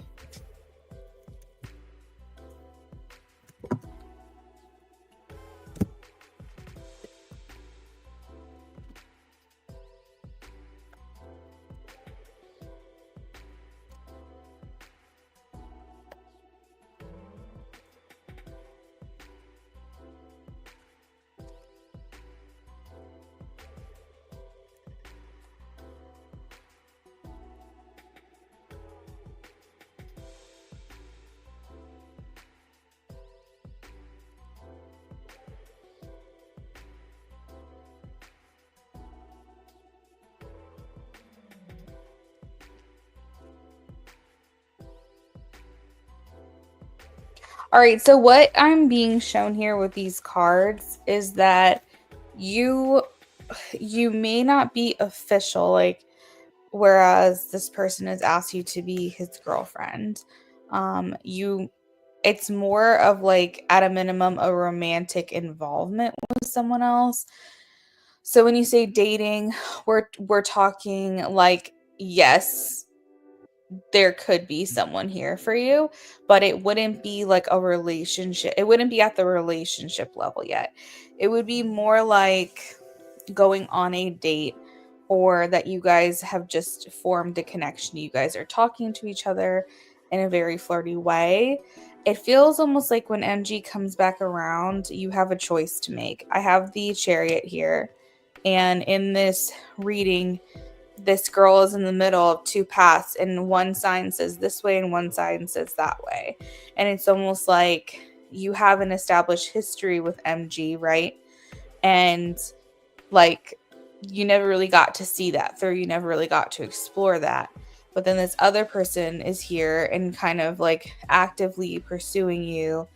Speaker 1: All right, so what I'm being shown here with these cards is that you you may not be official, like whereas this person has asked you to be his girlfriend. You it's more of like at a minimum a romantic involvement with someone else. So when you say dating, we're talking like, yes, there could be someone here for you, but it wouldn't be like a relationship. It wouldn't be at the relationship level yet. It would be more like going on a date, or that you guys have just formed a connection. You guys are talking to each other in a very flirty way. It feels almost like when MG comes back around, you have a choice to make. I have the Chariot here, and in this reading, this girl is in the middle of two paths, and one sign says this way and one sign says that way. And it's almost like you have an established history with MG, right? And like, you never really got to see that through, you never really got to explore that. But then this other person is here and kind of like actively pursuing you,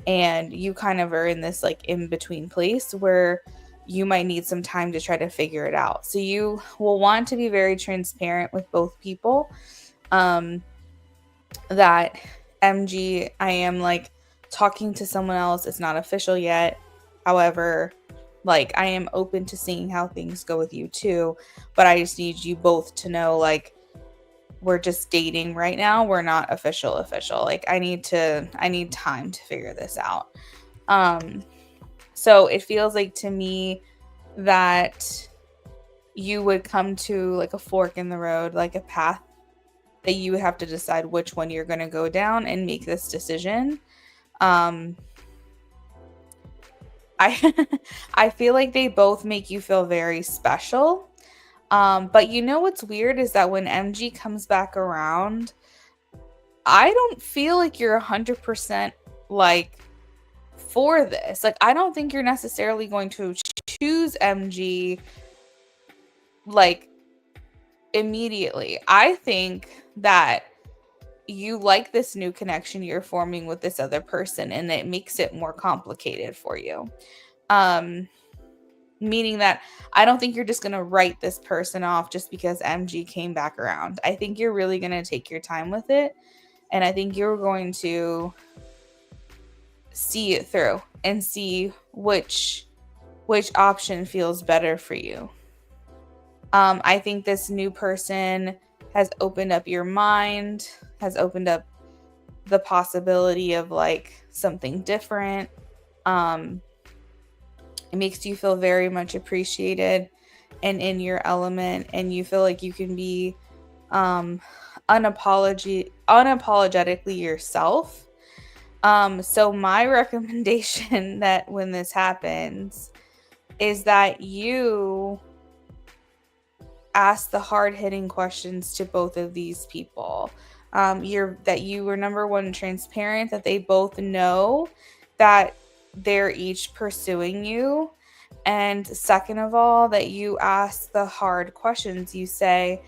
Speaker 1: and you kind of are in this like in between place where you might need some time to try to figure it out. So you will want to be very transparent with both people, that MG, I am like talking to someone else. It's not official yet. However, like, I am open to seeing how things go with you too, but I just need you both to know, like, we're just dating right now. We're not official. Like, I need time to figure this out. So it feels like to me that you would come to like a fork in the road, like a path that you would have to decide which one you're going to go down and make this decision. I I feel like they both make you feel very special. But you know what's weird is that when MG comes back around, I don't feel like you're 100% like for this. Like, I don't think you're necessarily going to choose MG like immediately. I think that you like this new connection you're forming with this other person, and it makes it more complicated for you. Um, Meaning that I don't think you're just going to write this person off just because MG came back around. I think you're really going to take your time with it, and I think you're going to see it through and see which option feels better for you. I think this new person has opened up your mind, has opened up the possibility of like something different. It makes you feel very much appreciated and in your element, and you feel like you can be unapologetically yourself. So my recommendation that when this happens is that you ask the hard-hitting questions to both of these people. You were, number one, transparent, that they both know that they're each pursuing you. And second of all, that you ask the hard questions. You say,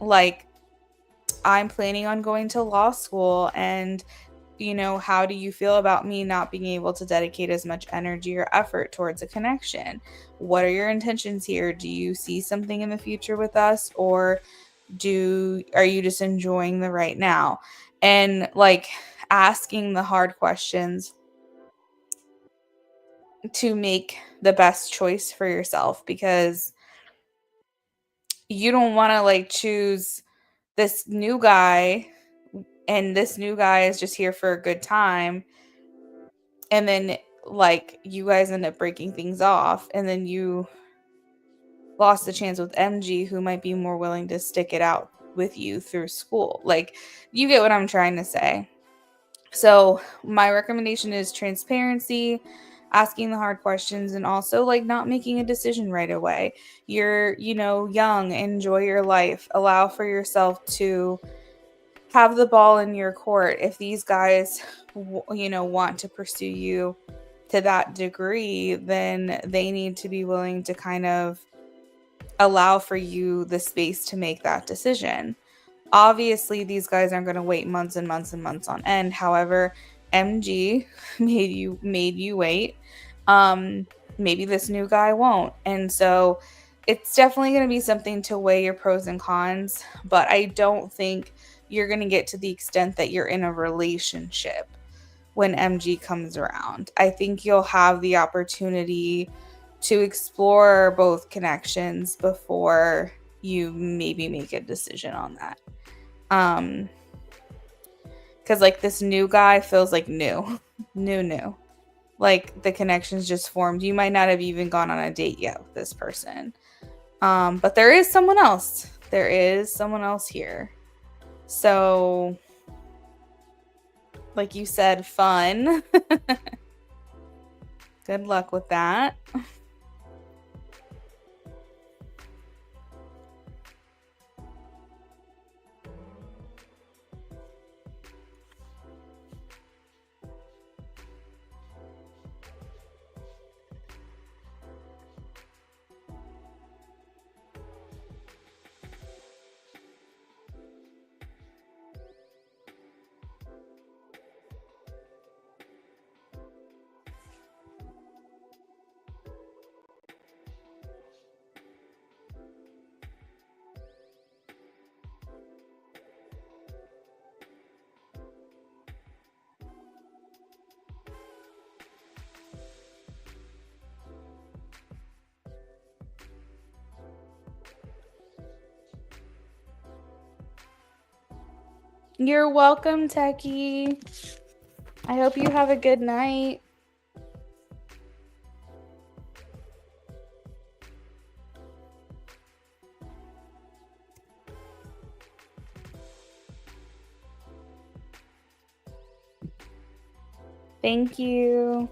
Speaker 1: like, I'm planning on going to law school, and how do you feel about me not being able to dedicate as much energy or effort towards a connection? What are your intentions here? Do you see something in the future with us, or are you just enjoying the right now? And like, asking the hard questions to make the best choice for yourself, because you don't want to like choose this new guy, and this new guy is just here for a good time, and then like you guys end up breaking things off, and then you lost the chance with MG, who might be more willing to stick it out with you through school. Like, you get what I'm trying to say. So my recommendation is transparency, asking the hard questions, and also like not making a decision right away. You're, young, enjoy your life, allow for yourself to have the ball in your court. If these guys, want to pursue you to that degree, then they need to be willing to kind of allow for you the space to make that decision. Obviously, these guys aren't going to wait months and months and months on end. However, MG made you wait. Maybe this new guy won't. And so it's definitely going to be something to weigh your pros and cons, but I don't think you're going to get to the extent that you're in a relationship when MG comes around. I think you'll have the opportunity to explore both connections before you maybe make a decision on that. Because like this new guy feels like new. Like the connections just formed. You might not have even gone on a date yet with this person. But there is someone else. There is someone else here. So, like you said, fun. Good luck with that. You're welcome, Techie. I hope you have a good night. Thank you.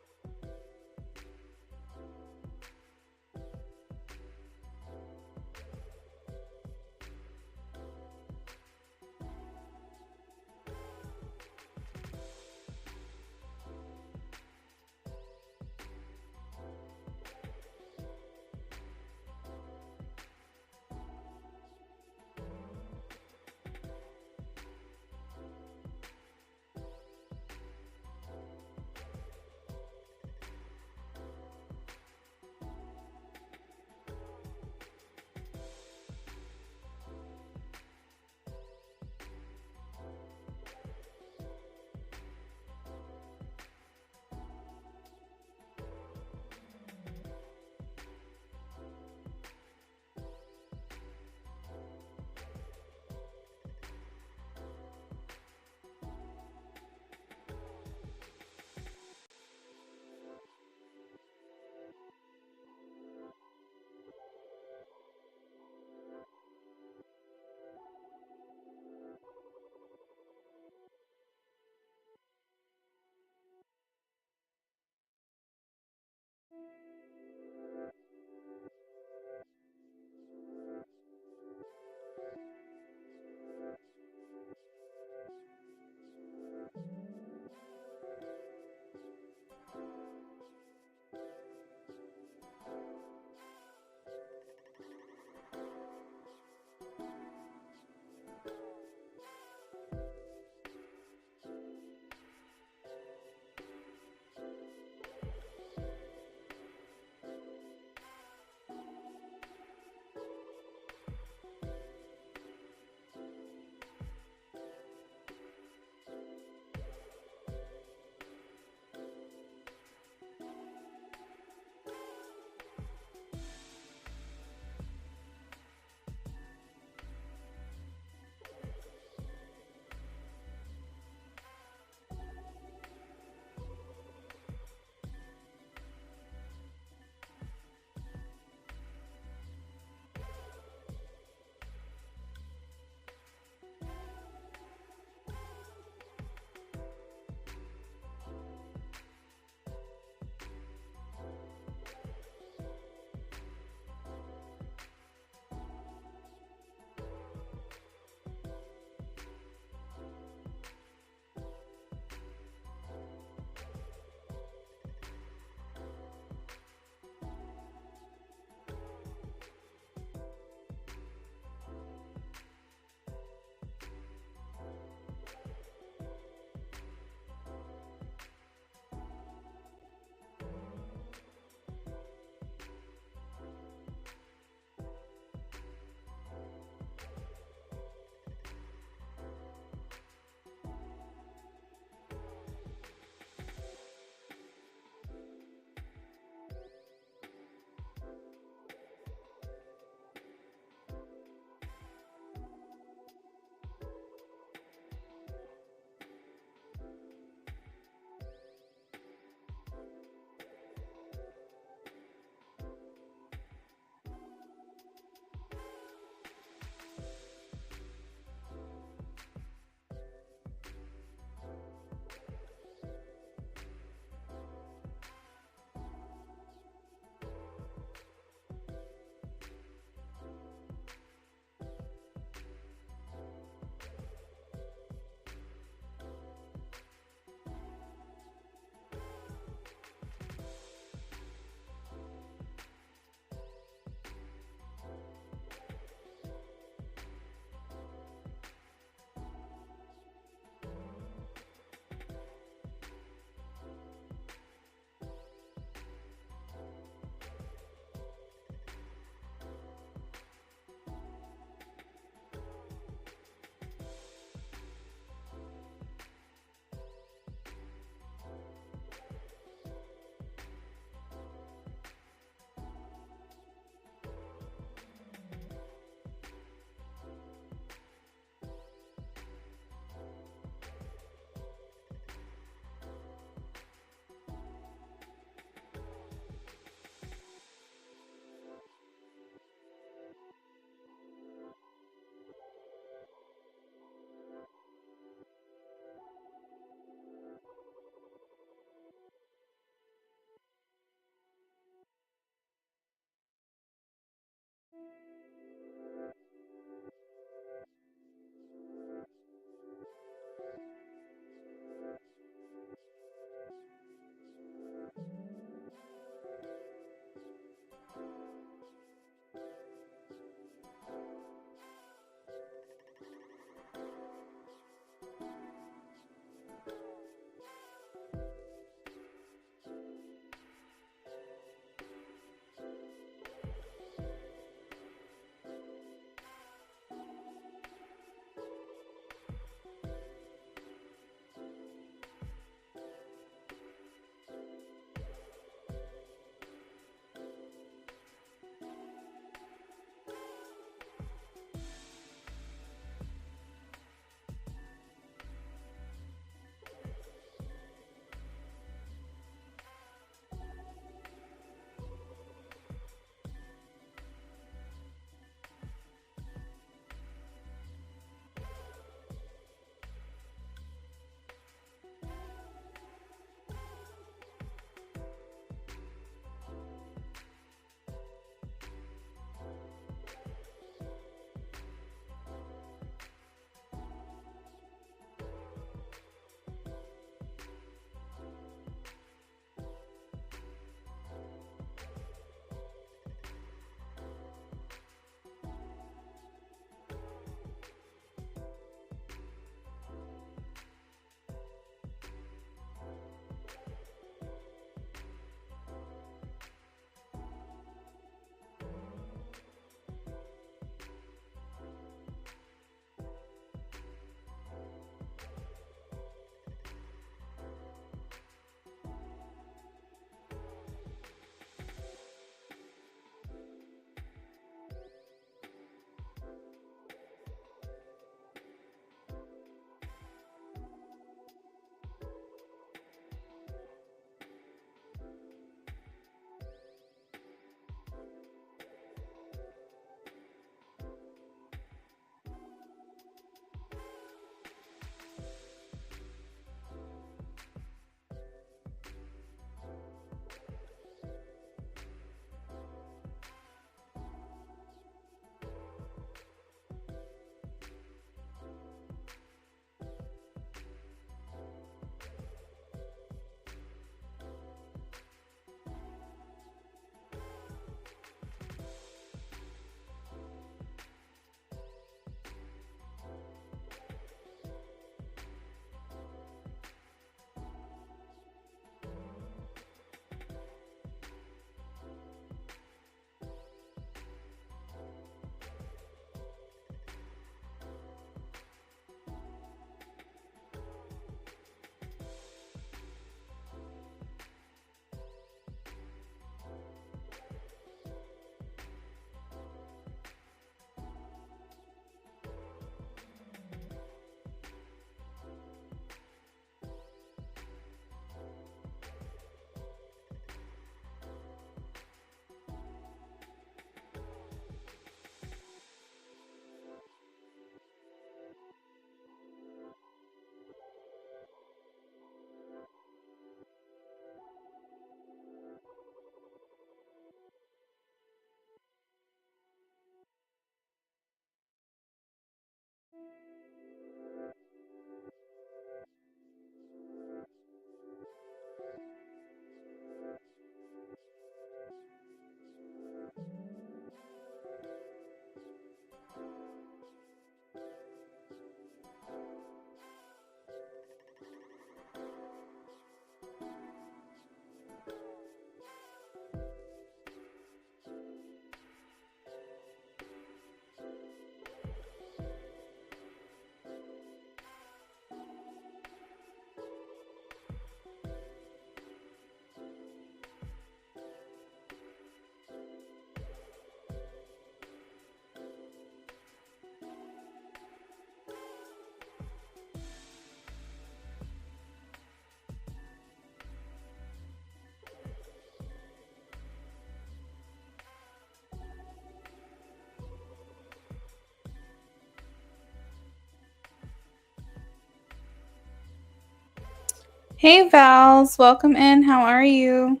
Speaker 1: Hey, Vals. Welcome in. How are you?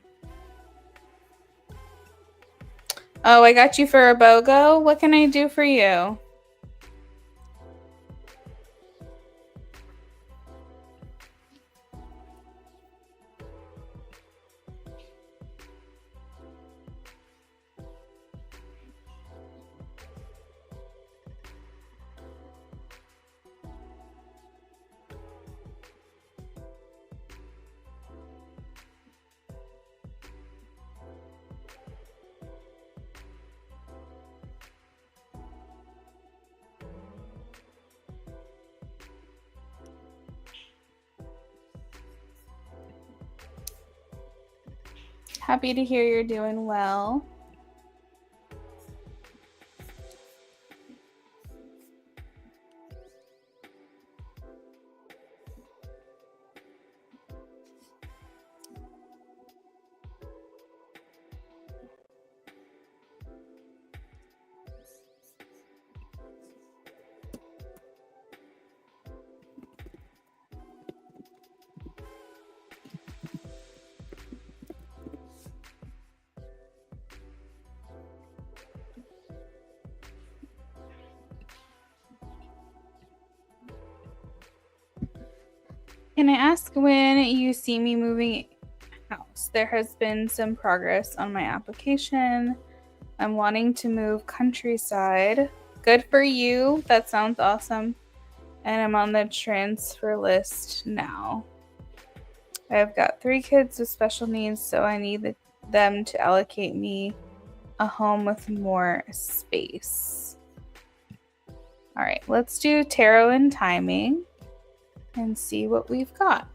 Speaker 1: Oh, I got you for a BOGO. What can I do for you? Happy to hear you're doing well. Can I ask when you see me moving house? There has been some progress on my application. I'm wanting to move countryside. Good for you. That sounds awesome. And I'm on the transfer list now. I've got 3 kids with special needs, so I need them to allocate me a home with more space. All right, let's do tarot and timing and see what we've got.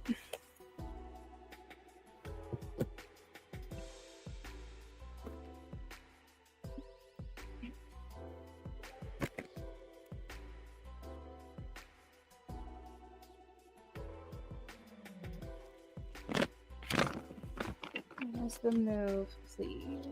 Speaker 1: Where's the move, please?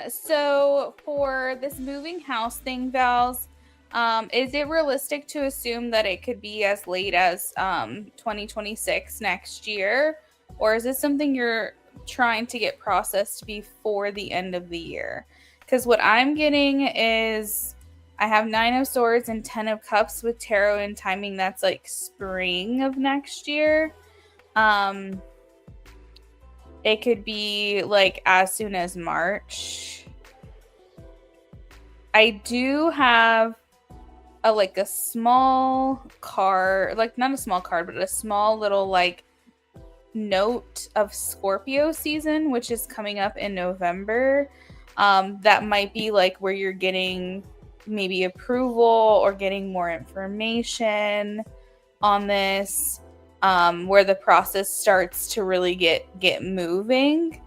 Speaker 1: So for this moving house thing, Vals, is it realistic to assume that it could be as late as 2026 next year? Or is this something you're trying to get processed before the end of the year? Because what I'm getting is I have 9 of Swords and 10 of Cups with tarot and timing that's like spring of next year. It could be like as soon as March. I do have a small card, like not a small card, but a small little like note of Scorpio season, which is coming up in November. That might be like where you're getting maybe approval or getting more information on this, where the process starts to really get moving.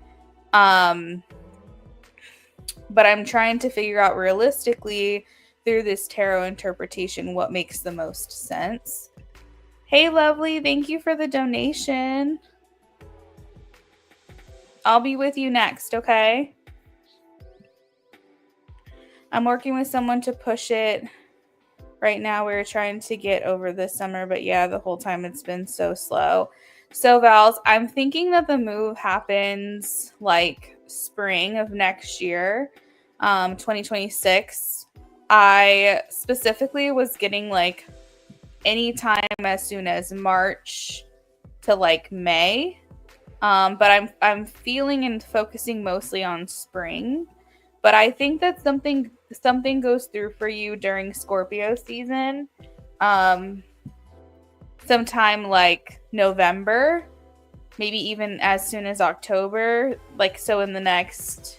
Speaker 1: But I'm trying to figure out realistically through this tarot interpretation what makes the most sense. Hey, lovely, thank you for the donation. I'll be with you next, okay? I'm working with someone to push it. Right now, we're trying to get over this summer, but yeah, the whole time it's been so slow. So, Vals, I'm thinking that the move happens like spring of next year. 2026. I specifically was getting like anytime as soon as March to like May. But I'm feeling and focusing mostly on spring. But I think that something goes through for you during Scorpio season. Um, Sometime like November, maybe even as soon as October, like so in the next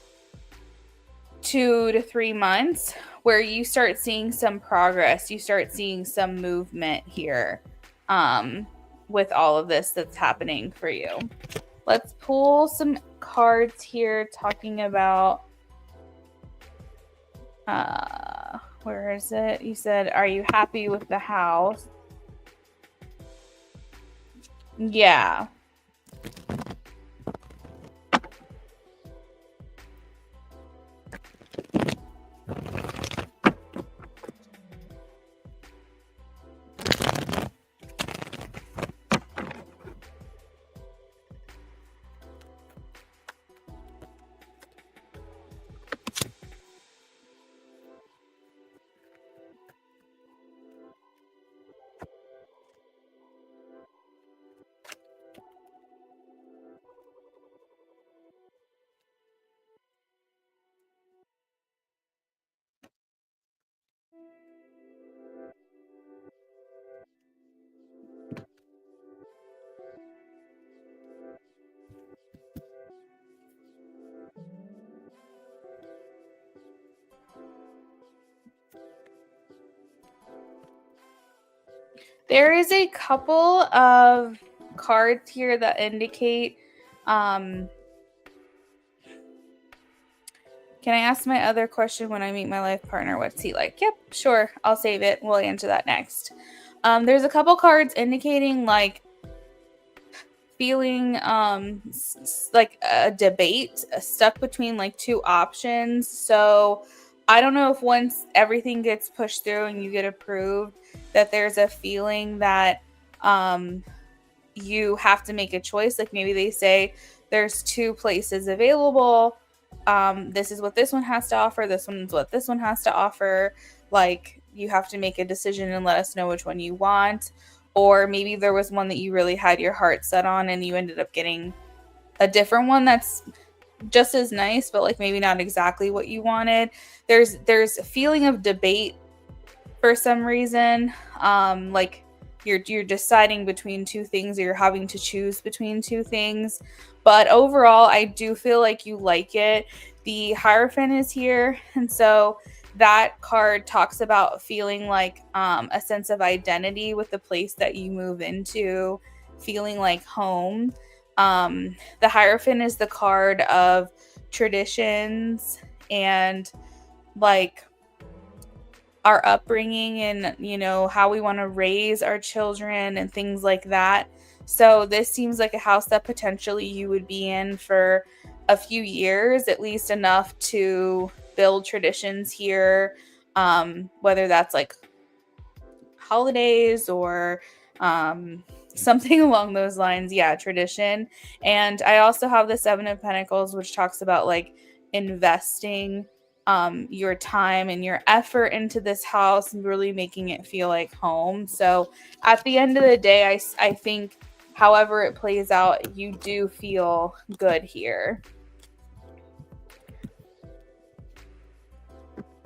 Speaker 1: 2 to 3 months, where you start seeing some progress, you start seeing some movement here, with all of this that's happening for you. Let's pull some cards here talking about where is it? You said, are you happy with the house? Yeah. There is a couple of cards here that indicate, can I ask my other question when I meet my life partner? What's he like? Yep, sure. I'll save it. We'll answer that next. There's a couple cards indicating like feeling like a debate, stuck between like two options. So I don't know if once everything gets pushed through and you get approved, that there's a feeling that you have to make a choice. Like maybe they say there's two places available. This is what this one has to offer. This one's what this one has to offer. Like you have to make a decision and let us know which one you want. Or maybe there was one that you really had your heart set on and you ended up getting a different one that's just as nice, but like maybe not exactly what you wanted. There's a feeling of debate for some reason. Like you're deciding between two things, or you're having to choose between two things. But overall, I do feel like you like it. The Hierophant is here, and so that card talks about feeling like a sense of identity with the place that you move into, feeling like home. The Hierophant is the card of traditions and like our upbringing and how we want to raise our children and things like that. So this seems like a house that potentially you would be in for a few years, at least enough to build traditions here, whether that's like holidays or something along those lines. Yeah, tradition. And I also have the Seven of Pentacles, which talks about like investing your time and your effort into this house and really making it feel like home. So at the end of the day, I think however it plays out, you do feel good here.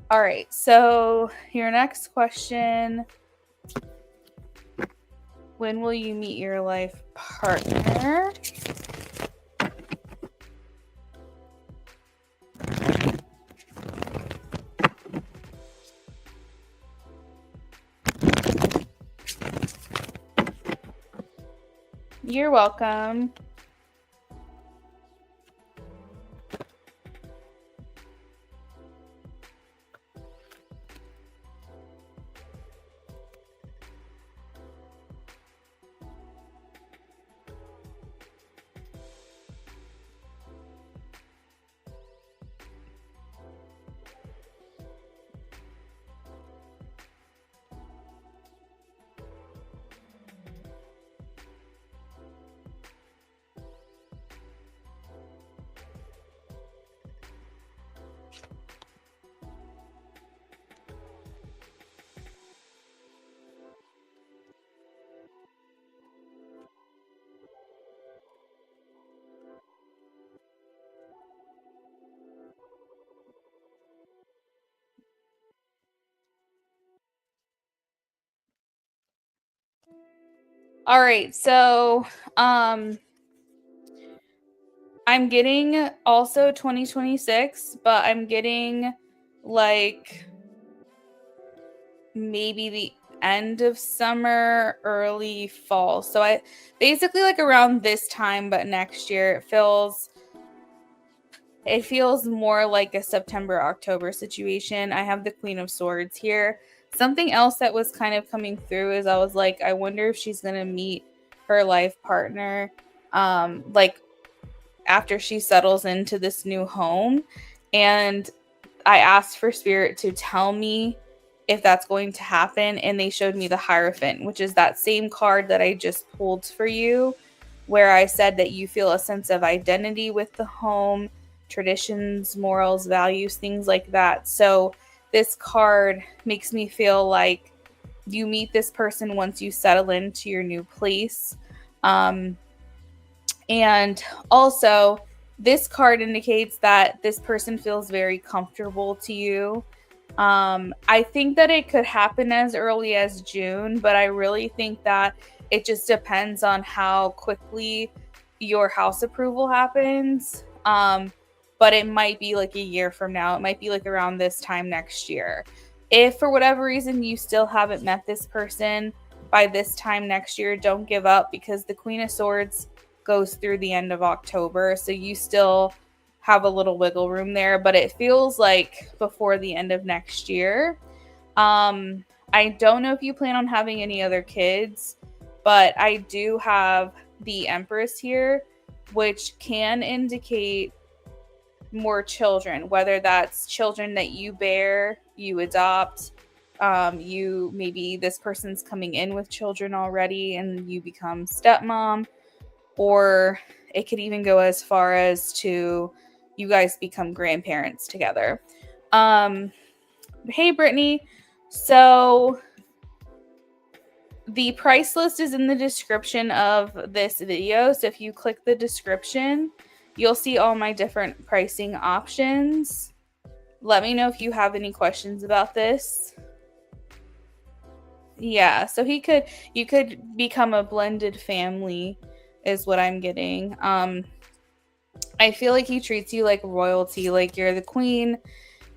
Speaker 1: All right, so your next question: when will you meet your life partner? You're welcome. All right, so I'm getting also 2026, but I'm getting like maybe the end of summer, early fall. So I basically like around this time, but next year it feels more like a September October situation. I have the Queen of Swords here. Something else that was kind of coming through is I was like, I wonder if she's gonna meet her life partner, like after she settles into this new home. And I asked for Spirit to tell me if that's going to happen, and they showed me the Hierophant, which is that same card that I just pulled for you, where I said that you feel a sense of identity with the home, traditions, morals, values, things like that. So this card makes me feel like you meet this person once you settle into your new place. Um, and also, this card indicates that this person feels very comfortable to you. I think that it could happen as early as June, but I really think that it just depends on how quickly your house approval happens. But it might be like a year from now. It might be like around this time next year. If for whatever reason you still haven't met this person by this time next year, don't give up, because the Queen of Swords goes through the end of October. So you still have a little wiggle room there, but it feels like before the end of next year. I don't know if you plan on having any other kids, but I do have the Empress here, which can indicate more children, whether that's children that you bear, you adopt, you maybe this person's coming in with children already and you become stepmom, or it could even go as far as to you guys become grandparents together. Um, hey, Brittany. So the price list is in the description of this video. So if you click the description, you'll see all my different pricing options. Let me know if you have any questions about this. Yeah, so you could become a blended family is what I'm getting. I feel like he treats you like royalty, like you're the queen.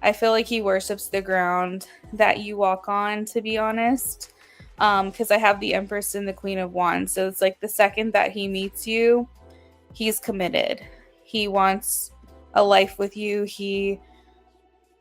Speaker 1: I feel like he worships the ground that you walk on, to be honest. Because I have the Empress and the Queen of Wands. So it's like the second that he meets you, he's committed. He wants a life with you. He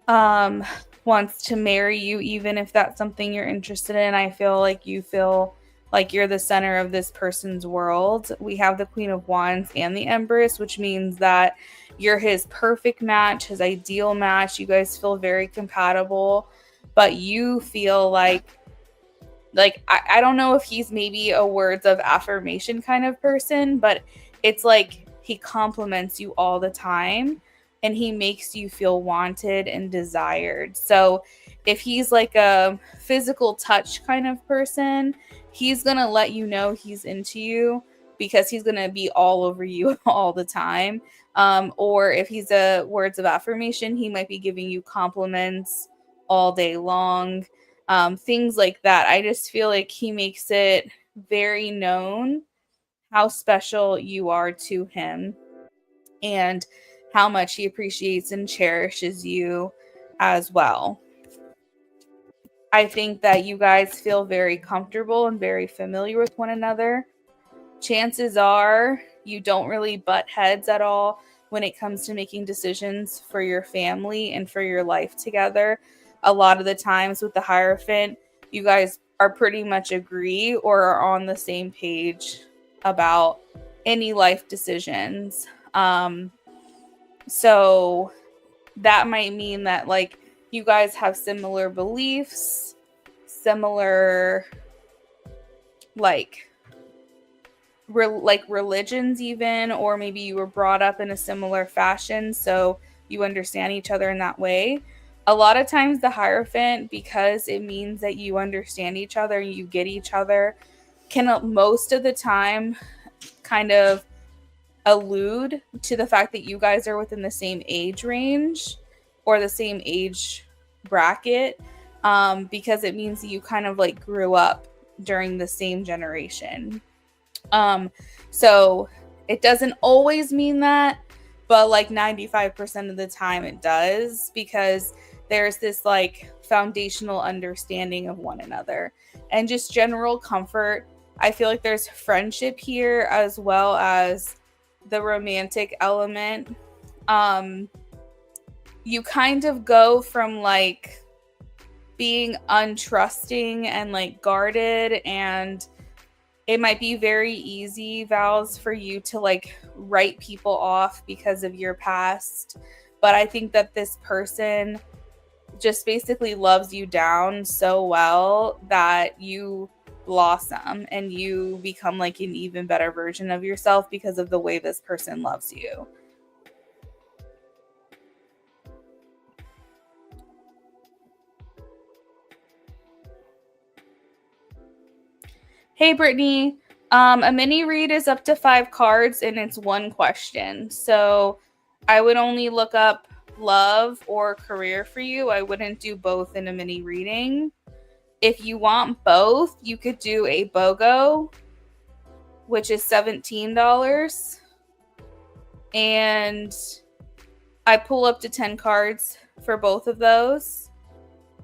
Speaker 1: wants to marry you, even if that's something you're interested in. I feel like you feel like you're the center of this person's world. We have the Queen of Wands and the Empress, which means that you're his perfect match, his ideal match. You guys feel very compatible, but you feel like I don't know if he's maybe a words of affirmation kind of person, but it's like he compliments you all the time and he makes you feel wanted and desired. So if he's like a physical touch kind of person, he's going to let you know he's into you because he's going to be all over you all the time. Or if he's a words of affirmation, he might be giving you compliments all day long, things like that. I just feel like he makes it very known how special you are to him and how much he appreciates and cherishes you as well. I think that you guys feel very comfortable and very familiar with one another. Chances are you don't really butt heads at all when it comes to making decisions for your family and for your life together. A lot of the times with the Hierophant, you guys are pretty much agree or are on the same page about any life decisions. So that might mean that like you guys have similar beliefs, similar like like religions even, or maybe you were brought up in a similar fashion so you understand each other in that way. A lot of times the Hierophant, because it means that you understand each other, you get each other, can most of the time kind of allude to the fact that you guys are within the same age range or the same age bracket, because it means that you kind of like grew up during the same generation. So it doesn't always mean that, but like 95% of the time it does, because there's this like foundational understanding of one another and just general comfort. I feel like there's friendship here as well as the romantic element. Um, you kind of go from like being untrusting and like guarded, and it might be very easy, Vals, for you to like write people off because of your past. But I think that this person just basically loves you down so well that you blossom and you become like an even better version of yourself because of the way this person loves you. Hey, Brittany. A mini read is up to 5 cards and it's one question. So I would only look up love or career for you. I wouldn't do both in a mini reading. If you want both, you could do a BOGO, which is $17. And I pull up to 10 cards for both of those.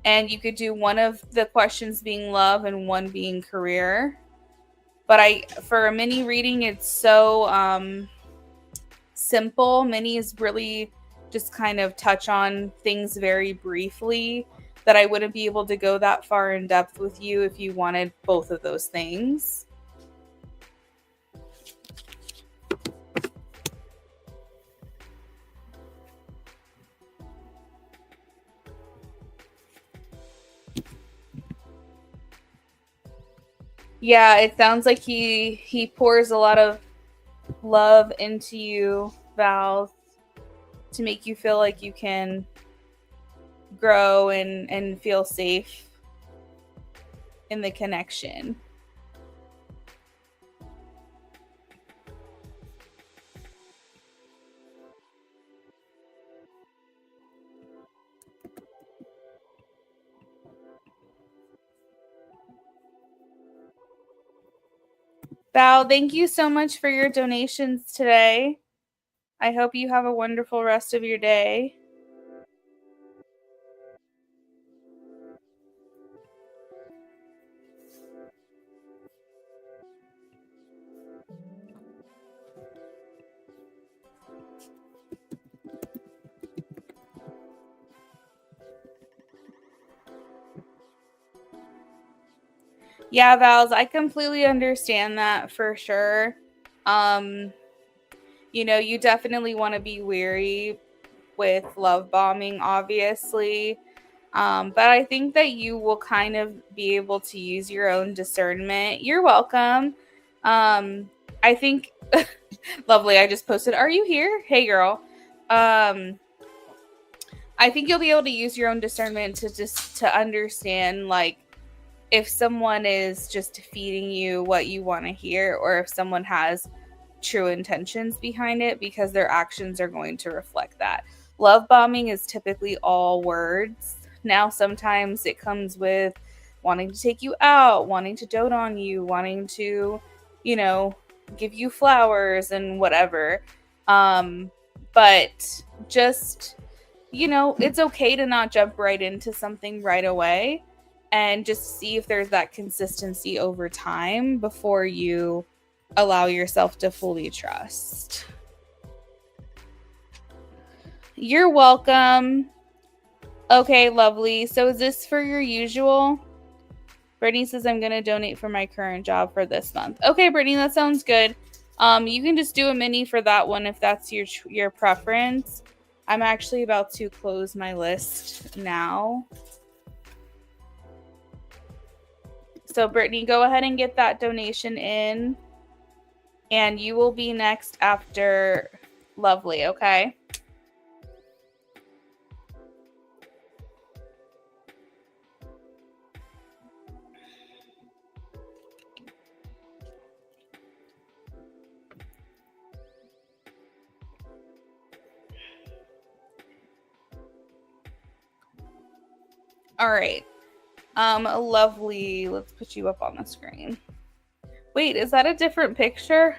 Speaker 1: And you could do one of the questions being love and one being career. But for a mini reading, it's so simple. Minis really just kind of touch on things very briefly that I wouldn't be able to go that far in depth with you if you wanted both of those things. Yeah, it sounds like he pours a lot of love into you, Val, to make you feel like you can grow and feel safe in the connection. Val, thank you so much for your donations today. I hope you have a wonderful rest of your day. Yeah, Vals, I completely understand that for sure. Um, you definitely want to be wary with love bombing, obviously. But I think that you will kind of be able to use your own discernment. You're welcome. I think lovely. I just posted, "Are you here?" Hey girl. Um, I think you'll be able to use your own discernment to understand like if someone is just feeding you what you want to hear or if someone has true intentions behind it, because their actions are going to reflect that. Love bombing is typically all words. Now, sometimes it comes with wanting to take you out, wanting to dote on you, wanting to, you know, give you flowers and whatever. But just, it's okay to not jump right into something right away and just see if there's that consistency over time before you allow yourself to fully trust. You're welcome. Okay, lovely. So is this for your usual? Brittany says I'm going to donate for my current job for this month. Okay, Brittany, that sounds good. You can just do a mini for that one if that's your preference. I'm actually about to close my list now. So Brittany, go ahead and get that donation in. And you will be next after Lovely, okay? All right. Lovely. Let's put you up on the screen. Wait, is that a different picture?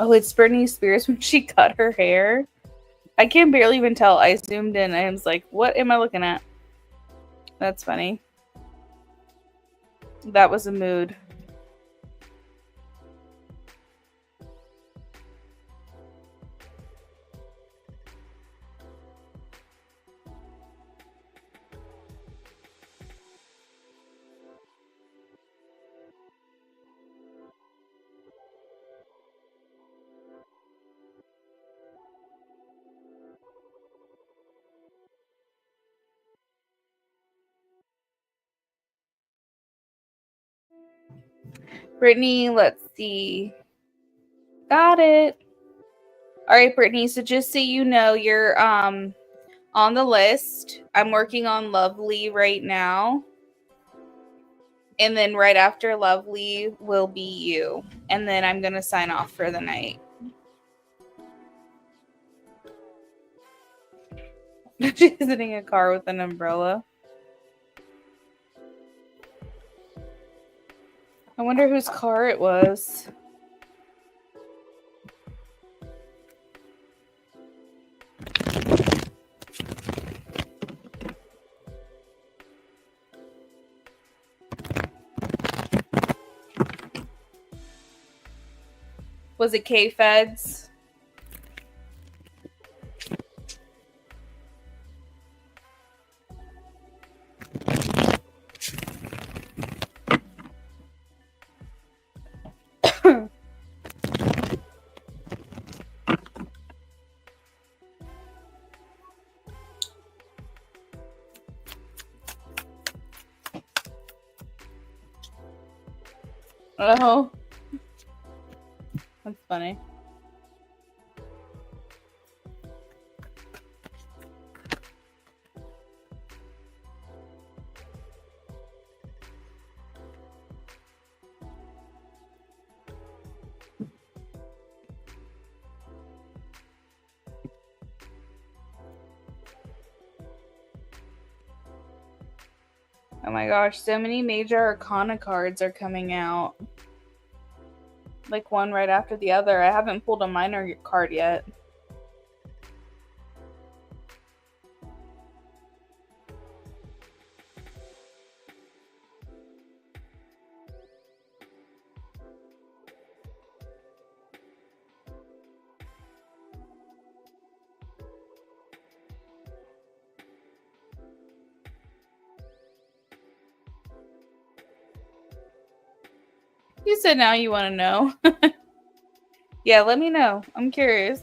Speaker 1: Oh, it's Britney Spears when she cut her hair. I can barely even tell. I zoomed in. I was like, what am I looking at? That's funny. That was a mood. Brittany, let's see. Got it. All right, Brittany. So just so you know, you're on the list. I'm working on Lovely right now. And then right after Lovely will be you. And then I'm going to sign off for the night. She's sitting in a car with an umbrella. I wonder whose car it was. Was it K-Feds? Oh, that's funny. Oh my gosh, so many major arcana cards are coming out. Like one right after the other. I haven't pulled a minor card yet. You said now you want to know. Yeah, let me know. I'm curious.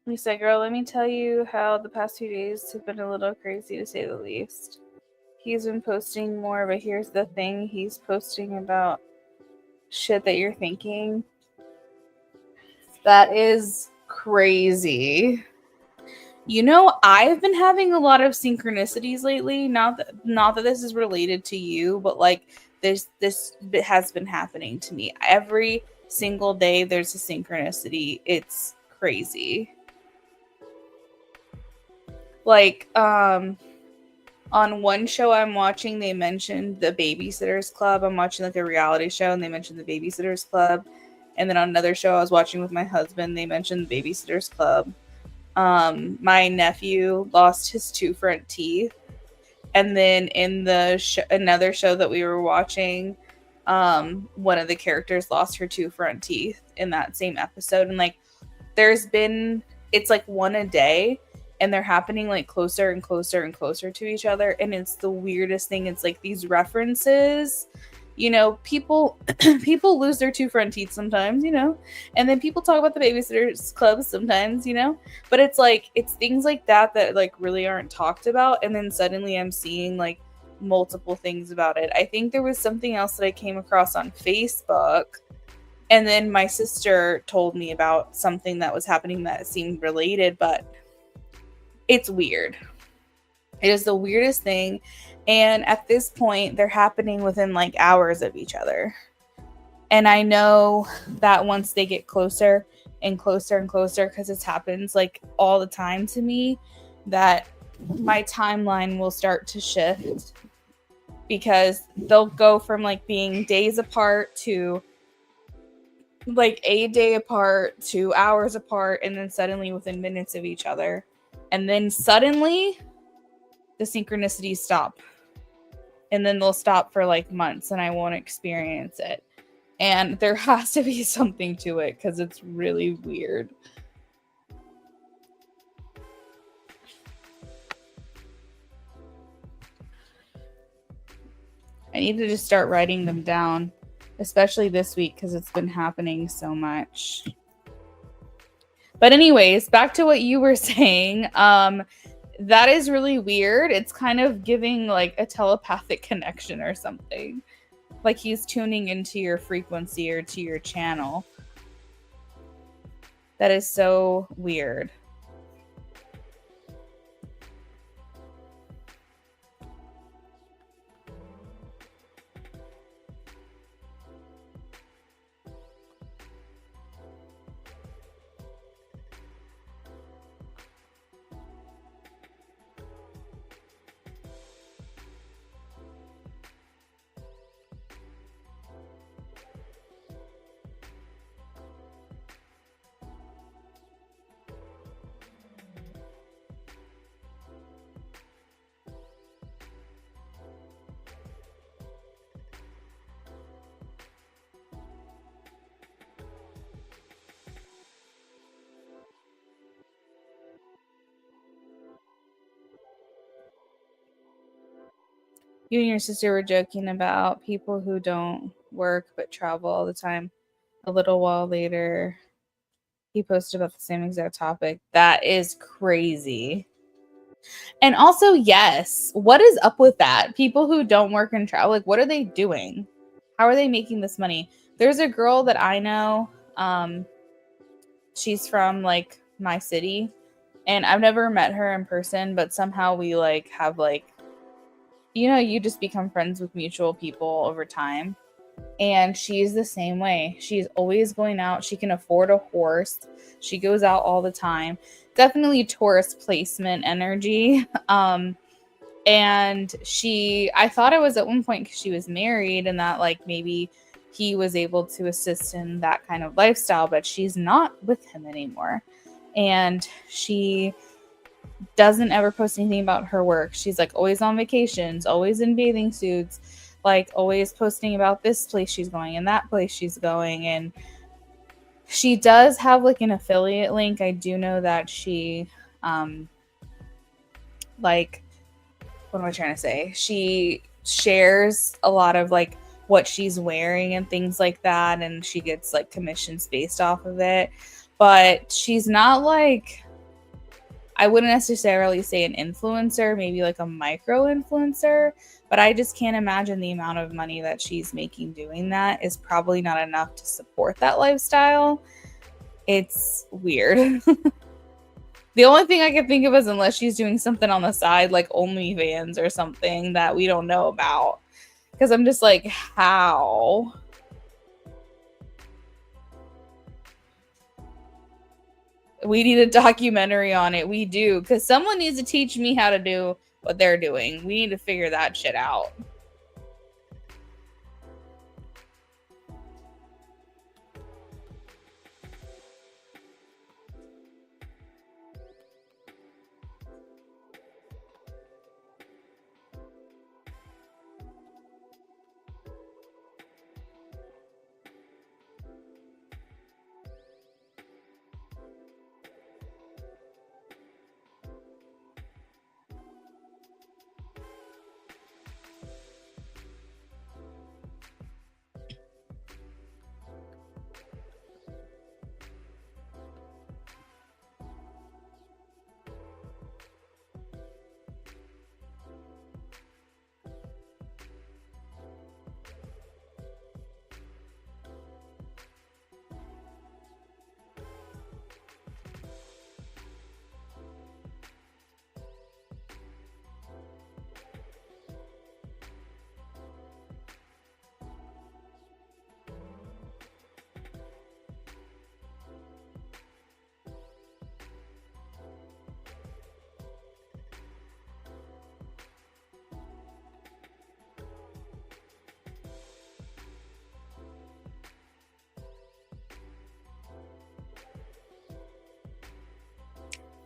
Speaker 1: He said, girl, let me tell you how the past 2 days have been a little crazy to say the least. He's been posting more, but here's the thing, he's posting about shit that you're thinking. That is crazy. You know, I've been having a lot of synchronicities lately. Not that this is related to you, but like this has been happening to me. Every single day there's a synchronicity. It's crazy. Like on one show I'm watching, they mentioned the Babysitters Club. I'm watching like a reality show and they mentioned the Babysitters Club. And then on another show I was watching with my husband, they mentioned the Babysitters Club. My nephew lost his 2 front teeth, and then in the another show that we were watching, one of the characters lost her 2 front teeth in that same episode. And like there's been, it's like one a day, and they're happening like closer and closer and closer to each other, and it's the weirdest thing. It's like these references, you know, people people lose their 2 front teeth sometimes, you know, and then people talk about the Babysitters Club sometimes, you know, but it's like it's things like that that like really aren't talked about, and then suddenly I'm seeing like multiple things about it. I think there was something else that I came across on Facebook, and then my sister told me about something that was happening that seemed related, but it's weird. It is the weirdest thing. And at this point, they're happening within like hours of each other. And I know that once they get closer and closer and closer, because it happens like all the time to me, that my timeline will start to shift, because they'll go from like being days apart to like a day apart to hours apart, and then suddenly within minutes of each other. And then suddenly the synchronicities stop. And then they'll stop for like months and I won't experience it. And there has to be something to it because it's really weird. I need to just start writing them down, especially this week because it's been happening so much. But anyways, back to what you were saying. That is really weird. It's kind of giving like a telepathic connection or something. Like he's tuning into your frequency or to your channel. That is so weird. You and your sister were joking about people who don't work but travel all the time. A little while later, he posted about the same exact topic. That is crazy. And also, yes, what is up with that? People who don't work and travel, like, what are they doing? How are they making this money? There's a girl that I know. She's from like my city, and I've never met her in person, but somehow we like have like, you know, you just become friends with mutual people over time. And she's the same way. She's always going out. She can afford a horse. She goes out all the time. Definitely tourist placement energy. And I thought it was at one point because she was married and that like maybe he was able to assist in that kind of lifestyle, but she's not with him anymore. And she doesn't ever post anything about her work. She's like always on vacations, always in bathing suits, like always posting about this place she's going and that place she's going. And she does have like an affiliate link. I do know that she like, what am I trying to say? She shares a lot of like what she's wearing and things like that, and she gets like commissions based off of it. But she's not like I wouldn't necessarily say an influencer, maybe like a micro influencer, but I just can't imagine the amount of money that she's making doing that is probably not enough to support that lifestyle. It's weird. The only thing I can think of is unless she's doing something on the side, like OnlyFans or something that we don't know about. Because I'm just like, how? We need a documentary on it. We do. Because someone needs to teach me how to do what they're doing. We need to figure that shit out.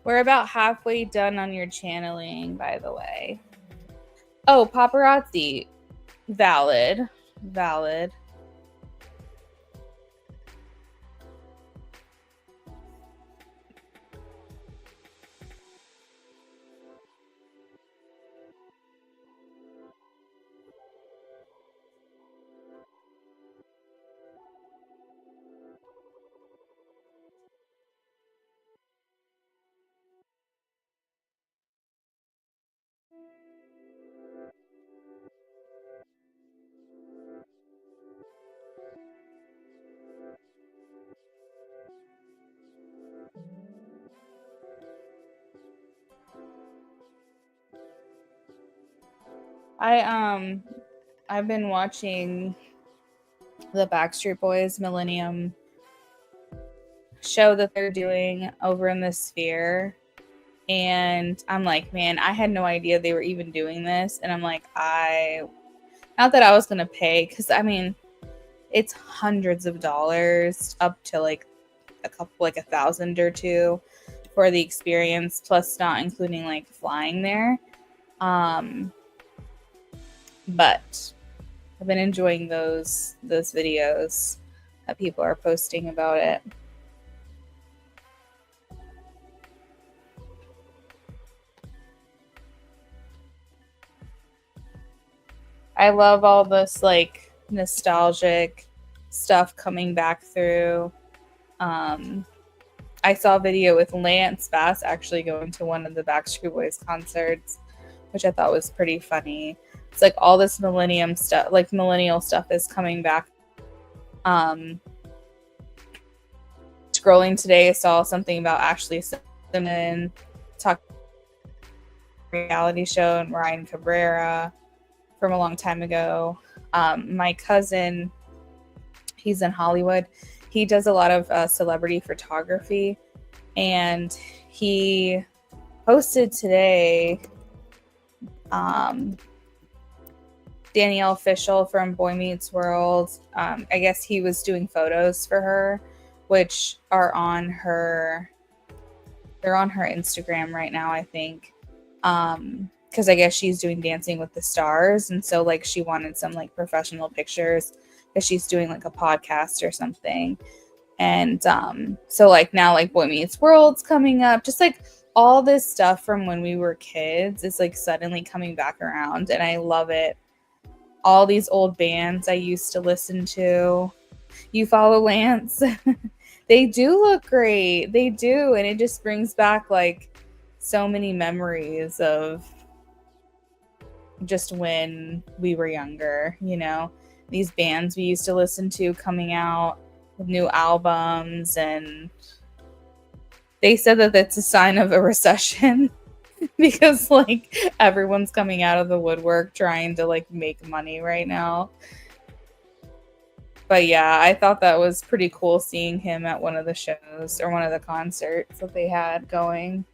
Speaker 1: We're about halfway done on your channeling, by the way. Oh, paparazzi. Valid. Valid. I've been watching the Backstreet Boys Millennium show that they're doing over in the Sphere. And I'm like, man, I had no idea they were even doing this. And I'm like, not that I was going to pay, because I mean, it's hundreds of dollars up to like a couple, like $1,000 or $2,000 for the experience, plus not including like flying there. But I've been enjoying those videos that people are posting about it. I love all this like nostalgic stuff coming back through. I saw a video with Lance Bass actually going to one of the Backstreet Boys concerts, which I thought was pretty funny. It's like all this millennial stuff is coming back. Scrolling today, I saw something about Ashley Simpson talking reality show and Ryan Cabrera from a long time ago. My cousin, he's in Hollywood. He does a lot of celebrity photography, and he posted today Danielle Fishel from Boy Meets World. I guess he was doing photos for her, which are on her. They're on her Instagram right now, I think. Because I guess she's doing Dancing with the Stars, and so like she wanted some like professional pictures because she's doing like a podcast or something. And so like now like Boy Meets World's coming up, just like all this stuff from when we were kids is like suddenly coming back around, and I love it. All these old bands I used to listen to. You follow Lance? They do look great. They do, and it just brings back like so many memories of just when we were younger, these bands we used to listen to coming out with new albums, and they said that that's a sign of a recession because like everyone's coming out of the woodwork trying to like make money right now. But yeah, I thought that was pretty cool seeing him at one of the shows or one of the concerts that they had going.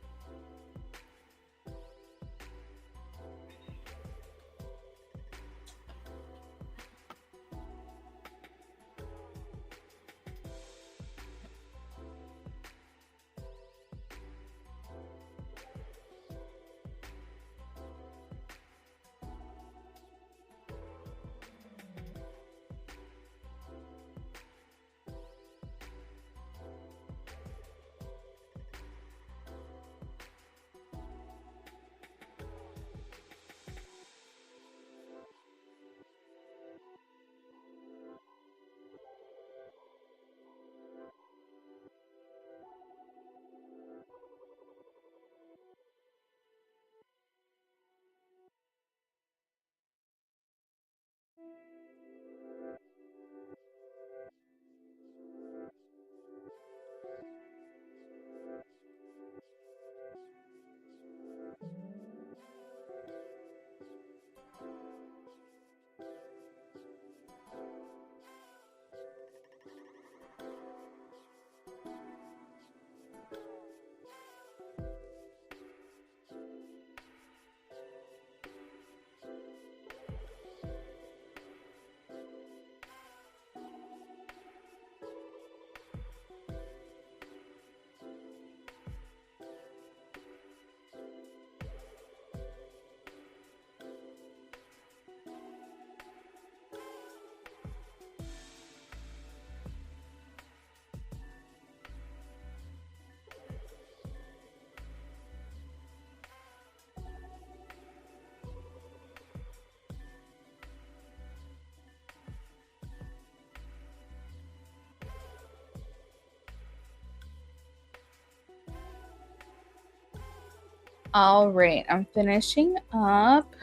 Speaker 1: All right, I'm finishing up.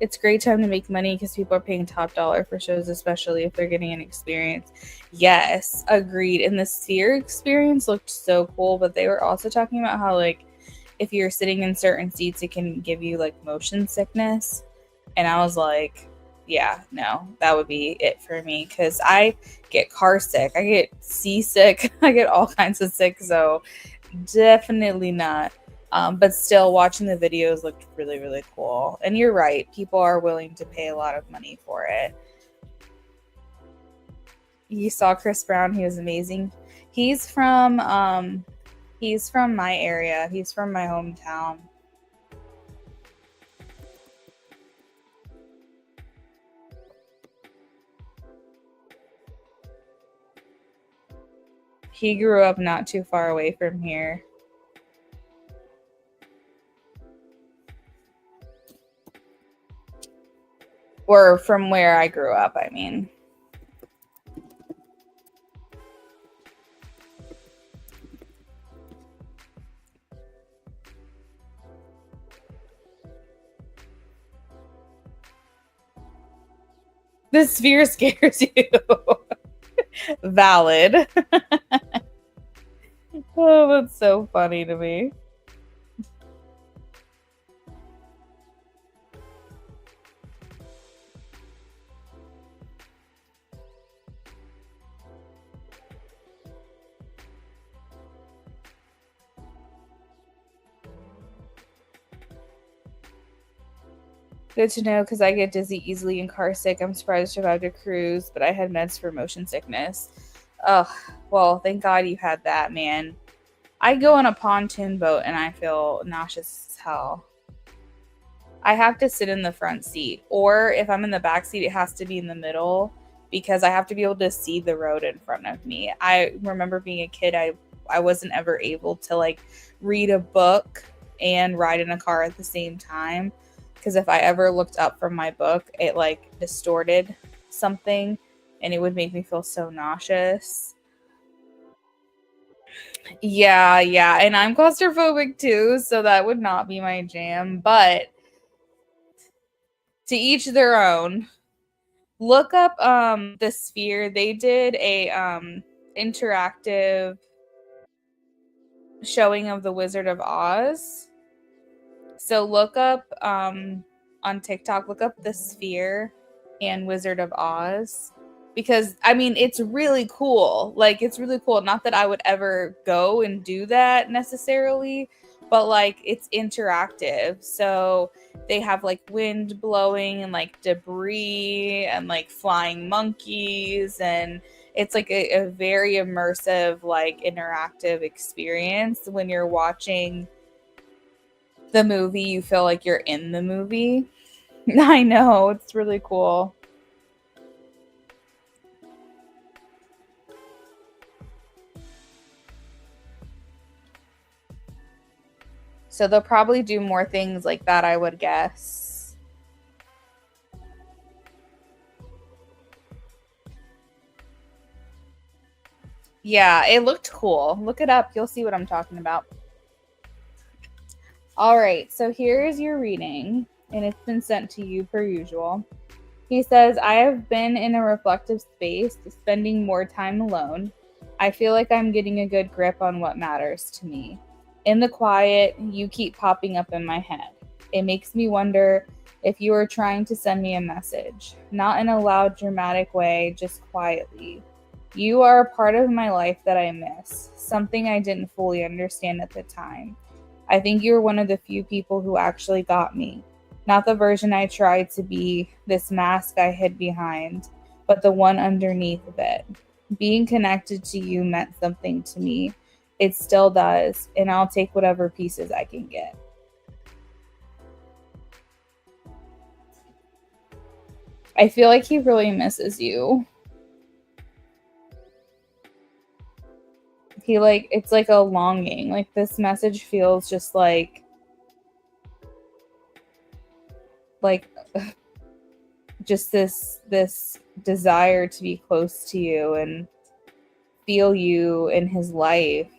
Speaker 1: It's a great time to make money because people are paying top dollar for shows, especially if they're getting an experience. Yes, agreed. And the Sphere experience looked so cool, but they were also talking about how, like, if you're sitting in certain seats, it can give you, like, motion sickness. And I was like, yeah, no, that would be it for me because I get car sick, I get seasick, I get all kinds of sick. So definitely not. But still, watching the videos looked really, really cool. And you're right, people are willing to pay a lot of money for it. You saw Chris Brown; he was amazing. He's from my area. He's from my hometown. He grew up not too far away from here, or from where I grew up. I mean. The Sphere scares you. Valid. Oh, that's so funny to me. Good to know because I get dizzy easily and car sick. I'm surprised I survived a cruise, but I had meds for motion sickness. Ugh. Well, thank God you had that, man. I go on a pontoon boat and I feel nauseous as hell. I have to sit in the front seat, or if I'm in the back seat, it has to be in the middle because I have to be able to see the road in front of me. I remember being a kid, I wasn't ever able to like read a book and ride in a car at the same time because if I ever looked up from my book, it like distorted something and it would make me feel so nauseous. Yeah, and I'm claustrophobic too, so that would not be my jam, but to each their own. Look up the Sphere. They did a interactive showing of the Wizard of Oz. So look up on TikTok, look up the Sphere and Wizard of Oz, because I mean it's really cool. Like it's really cool. Not that I would ever go and do that necessarily, but like it's interactive. So they have like wind blowing and like debris and like flying monkeys, and it's like a very immersive, like interactive experience. When you're watching the movie, you feel like you're in the movie. I know, it's really cool. So they'll probably do more things like that, I would guess. Yeah, it looked cool. Look it up. You'll see what I'm talking about. All right, so here's your reading, and it's been sent to you per usual. He says, I have been in a reflective space, spending more time alone. I feel like I'm getting a good grip on what matters to me. In the quiet, you keep popping up in my head. It makes me wonder if you are trying to send me a message, not in a loud, dramatic way, just quietly. You are a part of my life that I miss, something I didn't fully understand at the time. I think you were one of the few people who actually got me. Not the version I tried to be, this mask I hid behind, but the one underneath of it. Being connected to you meant something to me. It still does, and I'll take whatever pieces I can get. I feel like he really misses you. He like it's like a longing. Like this message feels just like just this desire to be close to you and feel you in his life.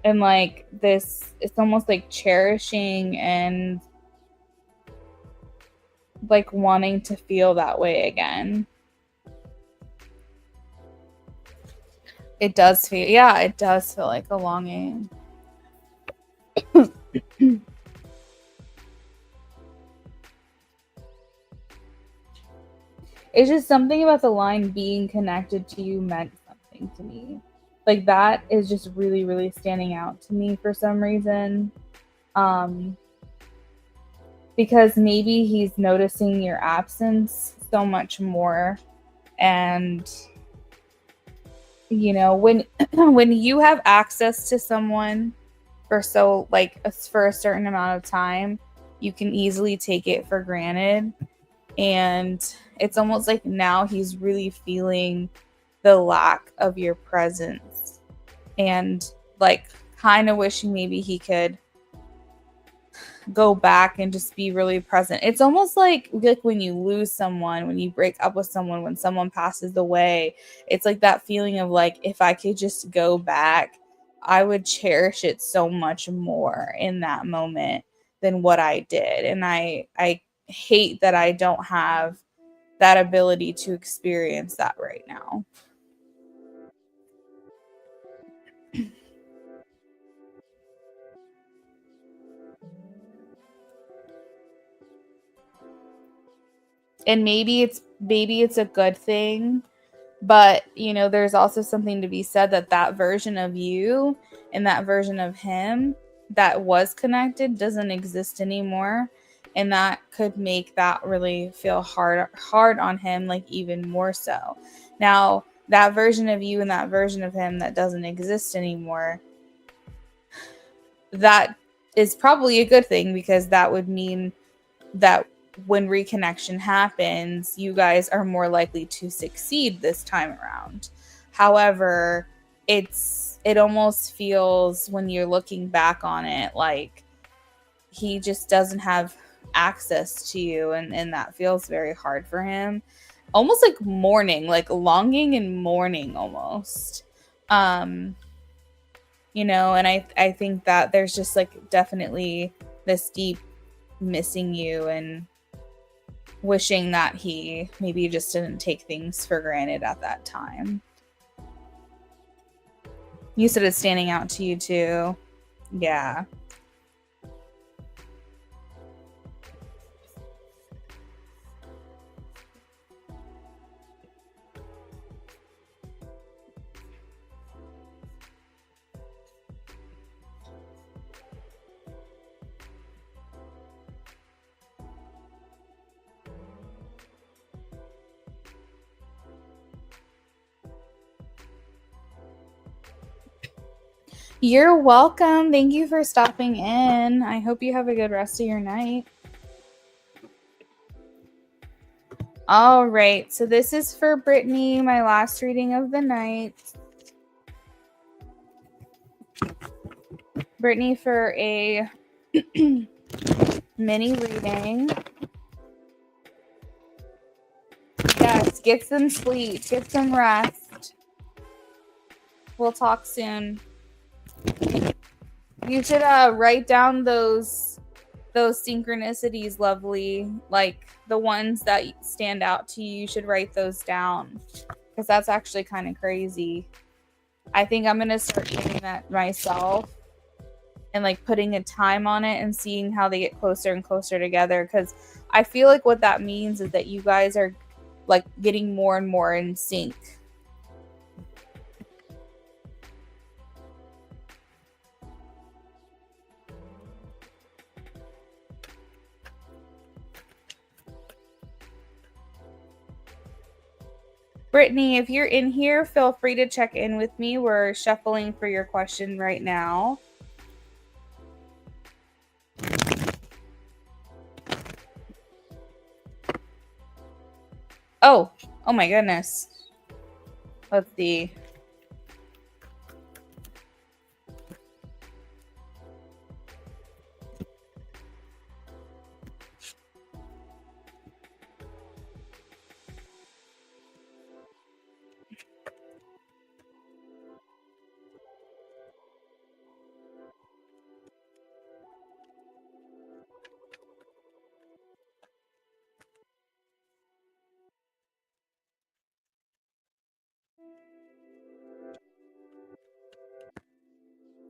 Speaker 1: And like this, it's almost like cherishing and like wanting to feel that way again. It does feel, yeah, it does feel like a longing. It's just something about the line being connected to you meant something to me. Like that is just really, really standing out to me for some reason. Um, because maybe he's noticing your absence so much more. And you know, when when you have access to someone for so like for a certain amount of time, you can easily take it for granted. And it's almost like now he's really feeling the lack of your presence, and like kind of wishing maybe he could go back and just be really present. It's almost like when you lose someone, when you break up with someone, when someone passes away, it's like that feeling of like if I could just go back, I would cherish it so much more in that moment than what I did. And I hate that I don't have that ability to experience that right now. And maybe it's a good thing, but you know there's also something to be said that that version of you and that version of him that was connected doesn't exist anymore, and that could make that really feel hard on him, like even more so. Now that version of you and that version of him that doesn't exist anymore, that is probably a good thing, because that would mean that when reconnection happens, you guys are more likely to succeed this time around. However, it almost feels when you're looking back on it like he just doesn't have access to you, and that feels very hard for him. Almost like mourning, like longing and mourning almost. You know, and I think that there's just like definitely this deep missing you and wishing that he maybe just didn't take things for granted at that time. You said it's standing out to you too. Yeah. You're welcome. Thank you for stopping in. I hope you have a good rest of your night. All right. So this is for Brittany, my last reading of the night. Brittany, for a mini reading. Yes, get some sleep. Get some rest. We'll talk soon. You should write down those synchronicities, lovely. Like the ones that stand out to you. You should write those down because that's actually kind of crazy. I think I'm gonna start doing that myself and like putting a time on it and seeing how they get closer and closer together, because I feel like what that means is that you guys are like getting more and more in sync. Brittany, if you're in here, feel free to check in with me. We're shuffling for your question right now. Oh my goodness. Let's see.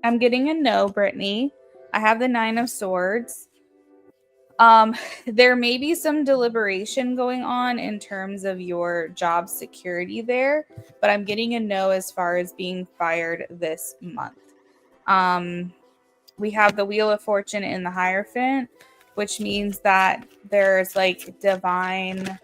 Speaker 1: I'm getting a no, Brittany. I have the 9 of Swords. There may be some deliberation going on in terms of your job security there, but I'm getting a no as far as being fired this month. We have the Wheel of Fortune in the Hierophant, which means that there's like divine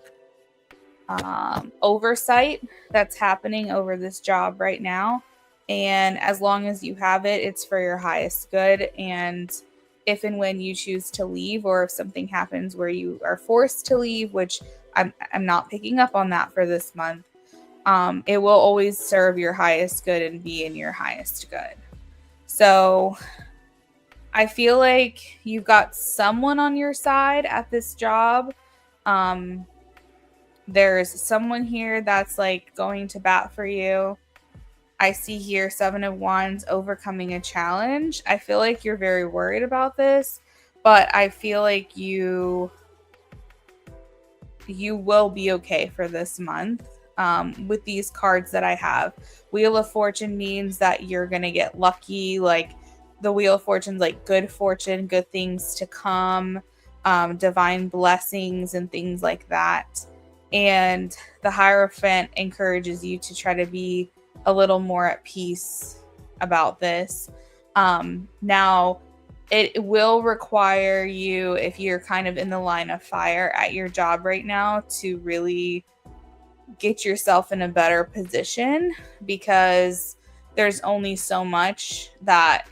Speaker 1: oversight that's happening over this job right now. And as long as you have it, it's for your highest good. And if and when you choose to leave, or if something happens where you are forced to leave, which I'm not picking up on that for this month, it will always serve your highest good and be in your highest good. So I feel like you've got someone on your side at this job. There's someone here that's like going to bat for you. I see here 7 of Wands, overcoming a challenge. I feel like you're very worried about this, but I feel like you will be okay for this month. With these cards that I have, Wheel of Fortune means that you're going to get lucky. Like the Wheel of Fortune's like good fortune, good things to come, divine blessings and things like that. And the Hierophant encourages you to try to be a little more at peace about this. Now, it will require you, if you're kind of in the line of fire at your job right now, to really get yourself in a better position, because there's only so much that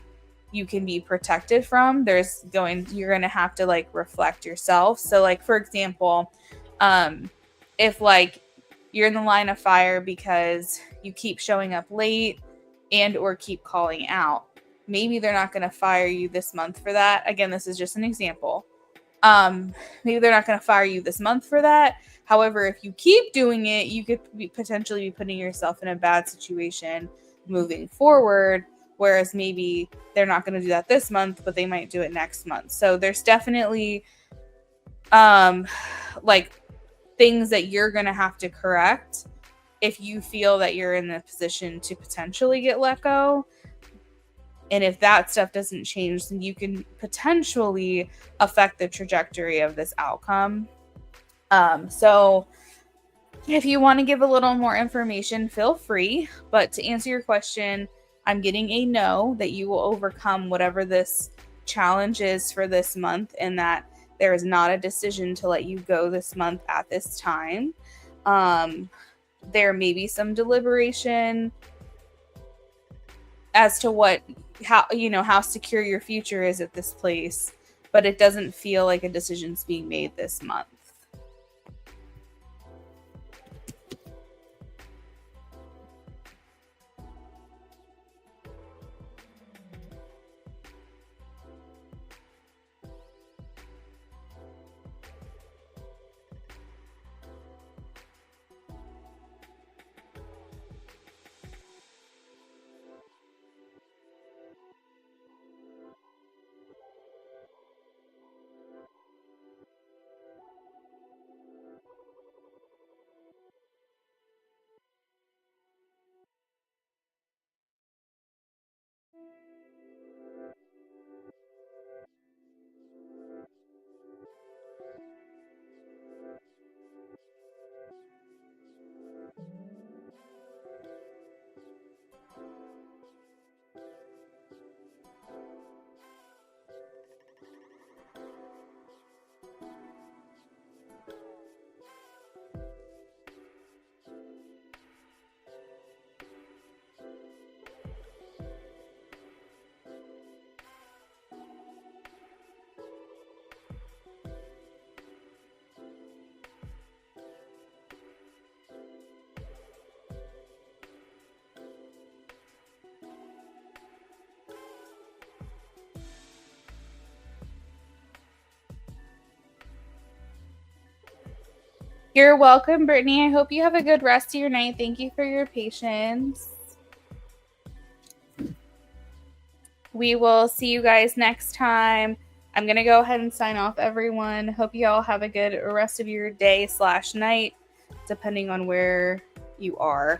Speaker 1: you can be protected from. You're going to have to like reflect yourself. So like, for example, if like you're in the line of fire because you keep showing up late and or keep calling out, maybe they're not going to fire you this month for that. Again, this is just an example. Maybe they're not going to fire you this month for that. However, if you keep doing it, you could potentially be putting yourself in a bad situation moving forward. Whereas maybe they're not going to do that this month, but they might do it next month. So there's definitely like things that you're going to have to correct if you feel that you're in the position to potentially get let go. And if that stuff doesn't change, then you can potentially affect the trajectory of this outcome. So if you want to give a little more information, feel free. But to answer your question, I'm getting a no, that you will overcome whatever this challenge is for this month, and that there is not a decision to let you go this month at this time. There may be some deliberation as to how secure your future is at this place, but it doesn't feel like a decision's being made this month. You're welcome, Brittany. I hope you have a good rest of your night. Thank you for your patience. We will see you guys next time. I'm going to go ahead and sign off, everyone. Hope you all have a good rest of your day/night, depending on where you are.